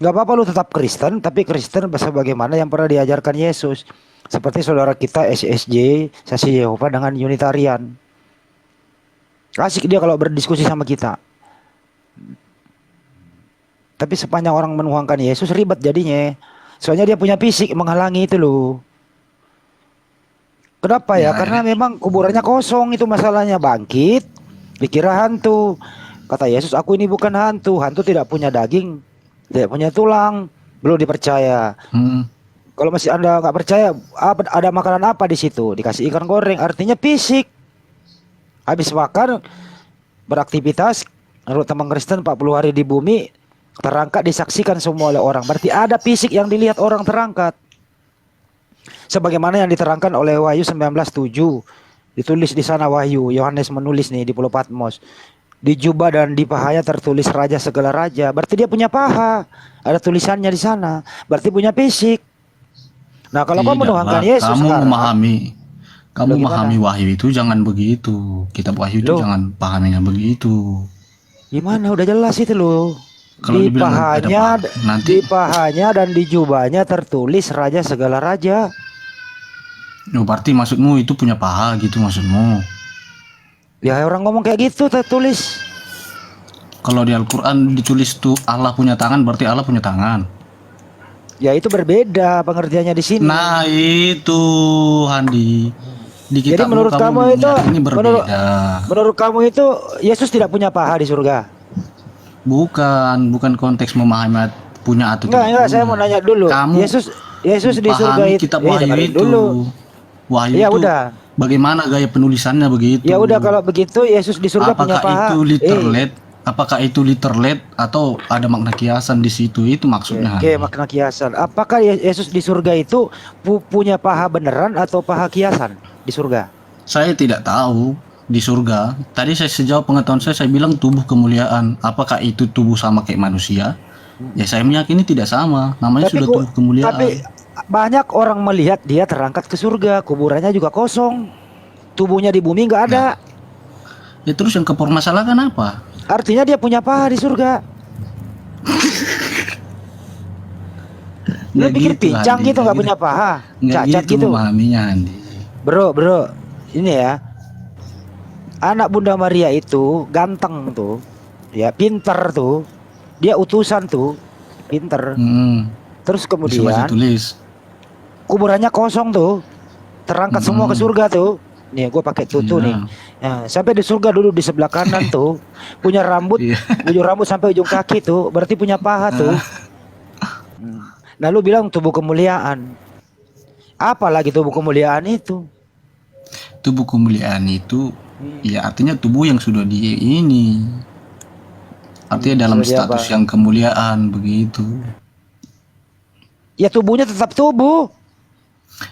Nggak apa-apa lu tetap Kristen, tapi Kristen bagaimana yang pernah diajarkan Yesus. Seperti saudara kita SSJ, Saksi Yehova dengan Unitarian. Asik dia kalau berdiskusi sama kita. Tapi sepanjang orang menuhankan Yesus ribet jadinya. Soalnya dia punya fisik menghalangi itu loh. Kenapa ya? Karena memang kuburannya kosong, itu masalahnya. Bangkit, dikira hantu. Kata Yesus, aku ini bukan hantu. Hantu tidak punya daging, tidak punya tulang, belum dipercaya. Kalau masih Anda nggak percaya, ada makanan apa di situ? Dikasih ikan goreng, artinya fisik. Habis makan, beraktivitas, menurut teman Kristen 40 hari di bumi, terangkat disaksikan semua oleh orang. Berarti ada fisik yang dilihat orang terangkat. Sebagaimana yang diterangkan oleh Wahyu 19:7. Ditulis di sana Wahyu, Yohanes menulis nih di Pulau Patmos. Di jubah dan di pahanya tertulis raja segala raja. Berarti dia punya paha. Ada tulisannya di sana. Berarti punya fisik. Nah, kalau kamu menuhankan Yesus sekarang, kamu memahami Wahyu itu jangan begitu. Kitab Wahyu itu jangan pahaminya begitu. Gimana? Udah jelas itu loh. Kalau Di pahanya dan di jubahnya tertulis raja segala raja. Berarti maksudmu itu punya paha gitu maksudmu? Ya orang ngomong kayak gitu tertulis. Kalau di Al-Quran ditulis tuh Allah punya tangan, berarti Allah punya tangan. Ya itu berbeda pengertiannya di sini. Nah itu Handi. Jadi menurut kamu itu menurut kamu itu Yesus tidak punya paha di surga? Bukan konteks memahami punya atau tidak. Enggak, saya mau nanya dulu. Yesus di surga itu kitab Wahyu itu. Dulu. Wahyu ya itu udah. Bagaimana gaya penulisannya begitu? Ya udah kalau begitu Yesus di surga punya paha. Apakah itu literate atau ada makna kiasan di situ? Itu maksudnya. Oke, makna kiasan. Apakah Yesus di surga itu punya paha beneran atau paha kiasan di surga? Saya tidak tahu di surga. Tadi sejauh pengetahuan saya bilang tubuh kemuliaan. Apakah itu tubuh sama kayak manusia? Ya saya meyakini tidak sama. Namanya sudah tubuh kemuliaan. Tapi banyak orang melihat dia terangkat ke surga, kuburannya juga kosong, tubuhnya di bumi nggak ada. Ya terus yang kepermasalahan apa? Artinya dia punya paha di surga. Lu pikir gitu, pincang Andi, gitu nggak punya paha, cacat gitu? Memahaminya, Andi. Bro, ini ya. Anak Bunda Maria itu ganteng tuh, ya pinter tuh. dia utusan tuh, pinter. Terus Bisa baca kemudian tulis. kuburannya kosong tuh, terangkat semua ke surga tuh. Nih gue pakai tutu Iya. nih. Nah, sampai di surga dulu di sebelah kanan tuh, punya rambut, Iya. ujung rambut sampai ujung kaki tuh, berarti punya paha tuh. Lalu bilang tubuh kemuliaan. Apa lagi tubuh kemuliaan itu? Tubuh kemuliaan itu ya artinya tubuh yang sudah di ini. Artinya dalam sudah di status apa? yang kemuliaan begitu. Ya tubuhnya tetap tubuh.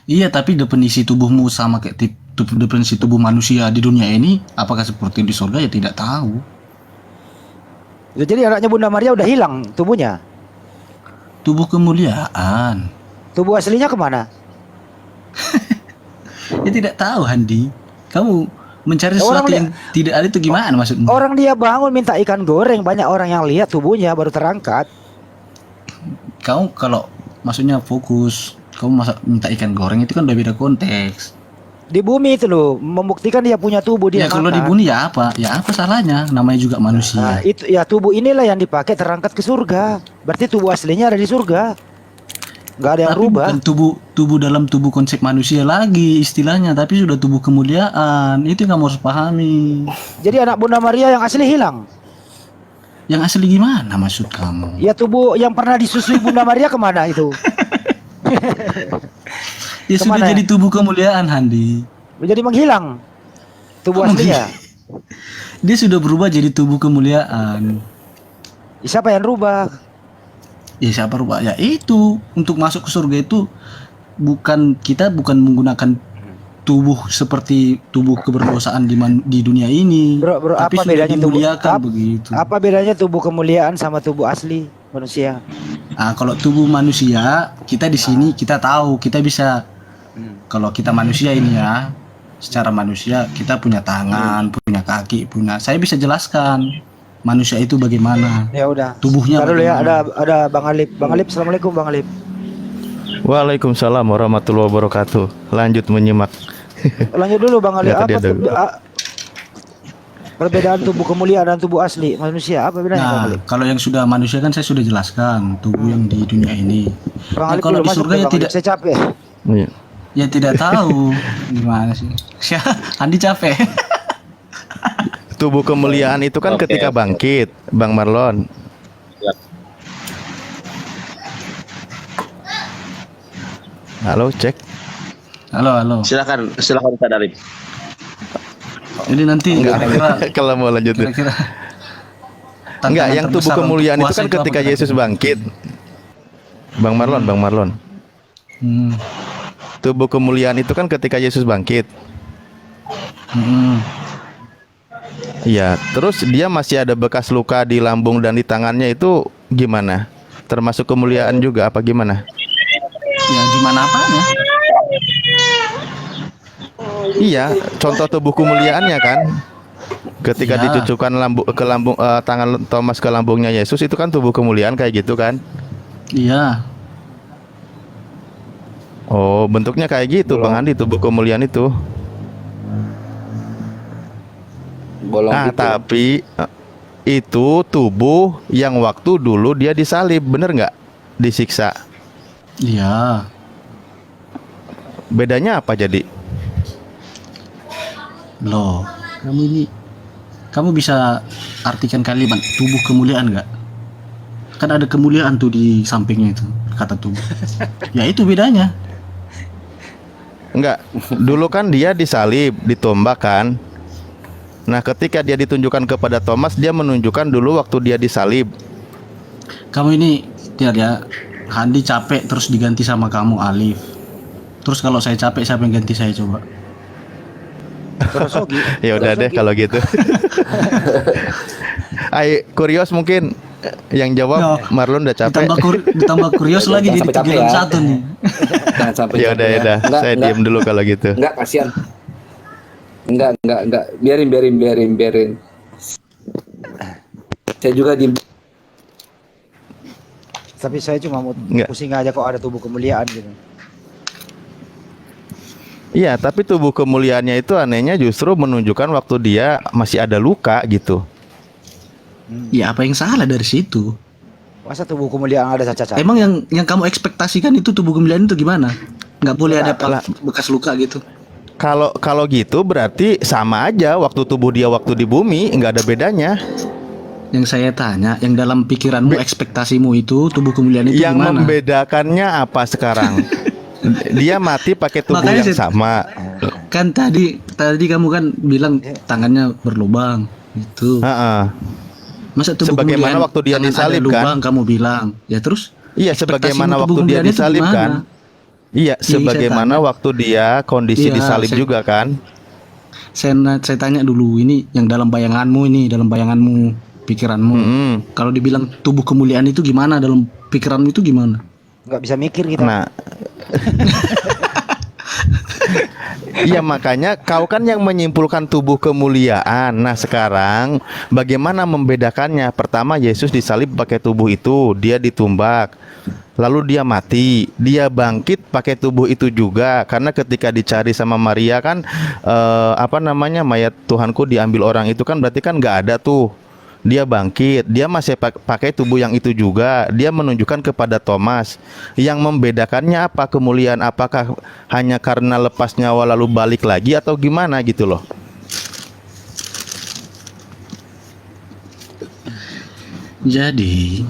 Iya, tapi definisi tubuhmu sama kayak definisi tubuh manusia di dunia ini, apakah seperti di surga ya tidak tahu. Ya, jadi anaknya Bunda Maria udah hilang tubuhnya. Tubuh kemuliaan. Tubuh aslinya kemana? Ya tidak tahu, Handi. Kamu mencari Orang sesuatu yang tidak ada itu gimana maksudmu? Orang dia bangun minta ikan goreng, banyak orang yang lihat tubuhnya baru terangkat. Kamu kalau maksudnya fokus, kamu masak minta ikan goreng itu kan udah beda konteks. Di bumi itu loh, membuktikan dia punya tubuh dia Ya kalau makan. di bumi ya apa? Ya apa salahnya? Namanya juga Nah, manusia. itu ya tubuh inilah yang dipakai terangkat ke surga. Berarti tubuh aslinya ada di surga. Nggak ada yang Tapi rubah. bukan tubuh dalam tubuh konsep manusia lagi istilahnya, tapi sudah tubuh kemuliaan. Itu yang kamu harus pahami. Jadi anak Bunda Maria yang asli hilang. Yang asli gimana maksud kamu? Ya tubuh yang pernah disusui Bunda Maria kemana itu? Ya sudah Kemana jadi tubuh kemuliaan, Handi. Jadi menghilang tubuh aslinya. Dia sudah berubah jadi tubuh kemuliaan. Siapa yang rubah? Ya siapa rubah? Ya itu untuk masuk ke surga itu kita bukan menggunakan tubuh seperti tubuh keberdosaan di dunia ini. Bro, tapi apa sudah bedanya tubuh? dimuliakan begitu. Apa bedanya tubuh kemuliaan sama tubuh asli manusia? Nah, kalau tubuh manusia, kita di sini kita tahu, kita bisa kalau kita manusia ini ya, secara manusia kita punya tangan, punya kaki, saya bisa jelaskan manusia itu bagaimana. Ya udah. Tubuhnya Ntar dulu ya, bagaimana. ada Bang Alip. Bang Alip, assalamualaikum Bang Alip. Waalaikumsalam warahmatullahi wabarakatuh. Lanjut menyimak. Lanjut dulu Bang Alip. Ya, tadi Apa perbedaan tubuh kemuliaan dan tubuh asli manusia? Apa bedanya Bang Nah, Alip? kalau yang sudah manusia kan saya sudah jelaskan tubuh yang di dunia ini. Bang Alip Kalau dulu di masuk surga deh, ya Bang tidak, Alip. Saya capek. Iya. ya tidak tahu gimana sih. Andi capek. Tubuh kemuliaan itu kan Oke. ketika bangkit, Bang Marlon. Halo, cek. Halo. Silakan Ustaz Arif. Jadi nanti kira-kira Kalau mau lanjut. kira-kira Enggak, tantangan yang tubuh terbesar kemuliaan untuk itu kan puasa ketika apa Yesus kira-kira? bangkit. Bang Marlon. Hmm. Tubuh kemuliaan itu kan ketika Yesus bangkit. Hmm. Iya, terus dia masih ada bekas luka di lambung dan di tangannya itu gimana? Termasuk kemuliaan juga apa gimana? Ya gimana apanya? Iya, contoh tubuh kemuliaannya kan. Ketika Ya. dicucukkan tangan Thomas ke lambungnya Yesus itu kan tubuh kemuliaan kayak gitu kan? Iya. Oh, bentuknya kayak gitu, Bang Andi, tubuh kemuliaan itu. Bolong Nah, gitu. tapi itu tubuh yang waktu dulu dia disalib, bener nggak? Disiksa. Iya. Bedanya apa jadi? Loh, kamu bisa artikan kalimat tubuh kemuliaan nggak? Kan ada kemuliaan tuh di sampingnya itu kata tubuh. Ya itu bedanya. Enggak, dulu kan dia disalib, ditombak kan. Nah, ketika dia ditunjukkan kepada Thomas, dia menunjukkan dulu waktu dia disalib. Kamu ini lihat ya, Handi capek terus diganti sama kamu Alif. Terus kalau saya capek siapa yang ganti saya coba? Ya udah deh kalau gitu. Kurios mungkin yang jawab Ya, Marlon udah capek. Ditambah kurios lagi Jangan jadi sampai 3 capek dalam ya. 1 nih. Jangan sampai Ya capek udah, Enggak, saya diam dulu kalau gitu. Enggak, kasihan. Enggak. Biarin. Saya juga diem. Tapi saya cuma mau Enggak. pusing aja kok ada tubuh kemuliaan gitu. Iya, tapi tubuh kemuliaannya itu anehnya justru menunjukkan waktu dia masih ada luka gitu. Ya apa yang salah dari situ? Masa tubuh kemuliaan ada cacat? Emang yang kamu ekspektasikan itu tubuh kemuliaan itu gimana? Nggak boleh ada bekas luka gitu. Kalau gitu berarti sama aja waktu tubuh dia waktu di bumi, nggak ada bedanya. Yang saya tanya, yang dalam pikiranmu ekspektasimu itu tubuh kemuliaan itu Yang gimana? membedakannya apa sekarang? Dia mati pakai tubuh Makanya yang sama. Kan tadi kamu kan bilang tangannya berlubang itu. Masa tubuh Sebagaimana kemuliaan waktu dia tangan disalib ada lubang, kan? kamu bilang. Ya terus? Iya, sebagaimana ekspektasimu tubuh waktu dia kemuliaan itu disalib gimana? kan? Iya, sebagaimana waktu dia kondisi Iya, disalib juga kan? Saya tanya dulu, ini yang dalam bayanganmu, pikiranmu. Kalau dibilang tubuh kemuliaan itu gimana dalam pikiranmu itu gimana? Nggak bisa mikir kita. Nah, iya makanya kau kan yang menyimpulkan tubuh kemuliaan. Nah sekarang bagaimana membedakannya? Pertama Yesus disalib pakai tubuh itu, dia ditumbak, lalu dia mati, dia bangkit pakai tubuh itu juga. Karena ketika dicari sama Maria kan mayat Tuhanku diambil orang itu kan berarti kan nggak ada tuh. Dia bangkit, dia masih pakai tubuh yang itu juga. Dia menunjukkan kepada Thomas. Yang membedakannya apa kemuliaan? Apakah hanya karena lepas nyawa lalu balik lagi atau gimana gitu loh? Jadi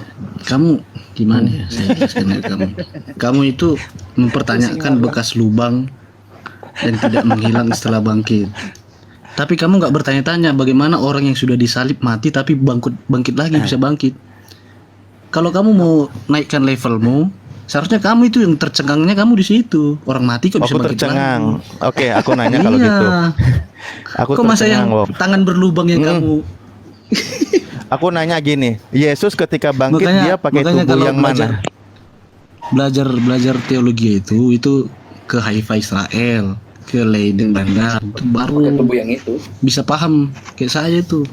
kamu gimana ya? Saya jelaskan ya kamu. Kamu itu mempertanyakan bekas lubang yang tidak menghilang setelah bangkit. Tapi kamu nggak bertanya-tanya bagaimana orang yang sudah disalib mati tapi bangkit lagi bisa bangkit. Kalau kamu mau naikkan levelmu, seharusnya kamu itu yang tercengangnya kamu di situ. Orang mati kok bisa bangkit tercengang. lagi. Oke, aku nanya kalau Iya. gitu. Aku Kok masa yang tercengang, Wong. tangan berlubang yang kamu? Aku nanya gini, Yesus ketika bangkit dia pakai tubuh kalau yang mana? belajar teologi itu ke Haifa Israel, ke Leiden Bandar, itu baru tubuh yang itu. bisa paham kayak saya tuh.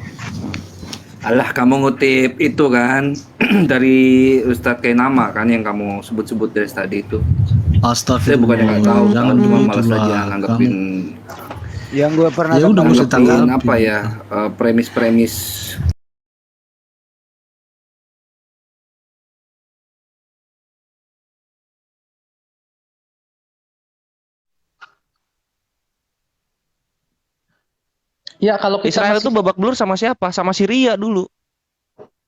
Alah, kamu ngutip itu kan dari Ustadz Kainama kan yang kamu sebut-sebut dari tadi itu. Saya bukannya nggak tahu, Jangan cuma gitu malas lah, aja nanggepin Yang gue pernah Ya udah, nggak usah nanggepin tanggapi. apa ya, premis-premis. Ya kalau kita Israel itu babak belur sama siapa? Sama Syria dulu.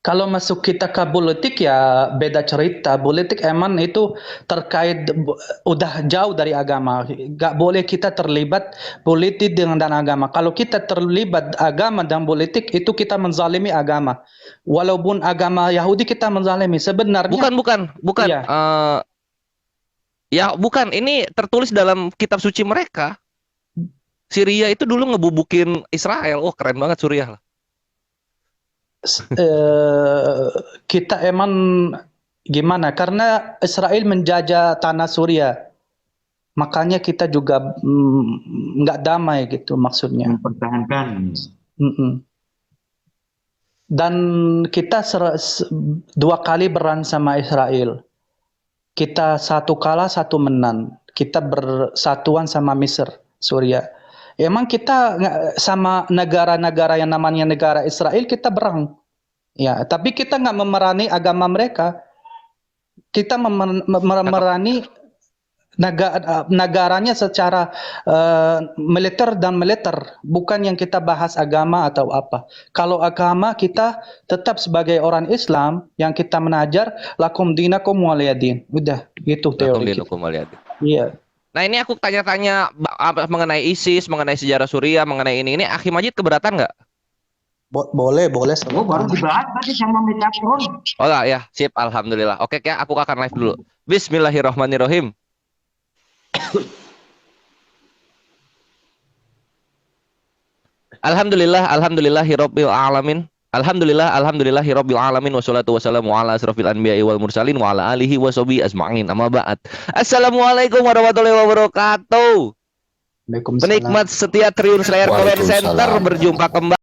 kalau masuk kita ke politik ya beda cerita. Politik emang itu terkait udah jauh dari agama. Gak boleh kita terlibat politik dengan dan agama. Kalau kita terlibat agama dan politik itu kita menzalimi agama. Walaupun agama Yahudi kita menzalimi sebenarnya. Bukan. Iya. Ya bukan. Ini tertulis dalam kitab suci mereka. Syria itu dulu ngebubukin Israel. Oh keren banget Suriah lah. Kita emang gimana? Karena Israel menjajah tanah Suriah, makanya kita juga nggak damai gitu maksudnya. Mempertahankan. Dan kita dua kali berang sama Israel. Kita satu kalah satu menang. Kita bersatuan sama Mesir, Suriah. Emang kita sama negara-negara yang namanya negara Israel kita berang, ya. Tapi kita nggak memerangi agama mereka. Kita memerangi negaranya secara militer dan militer, bukan yang kita bahas agama atau apa. Kalau agama kita tetap sebagai orang Islam yang kita menajar lakum dinakum waliyadin. Udah, gitu teori kita. Iya. Nah ini aku tanya-tanya mengenai ISIS, mengenai sejarah Suriah, mengenai ini Akhi Majid keberatan nggak? Boleh. Oh, baru dibahas tadi sama Metatron. Oh enggak ya, sip, alhamdulillah. Oke, ya aku akan live dulu. Bismillahirrahmanirrahim. Alhamdulillahirabbil alamin. Alhamdulillahirabbil alamin wassalatu wassalamu ala asrofil anbiya'i wal mursalin wa ala alihi washabihi ajma'in. Amma ba'd. Assalamualaikum warahmatullahi wabarakatuh. Penikmat setia Tribun Slayer Comment Center berjumpa kembali.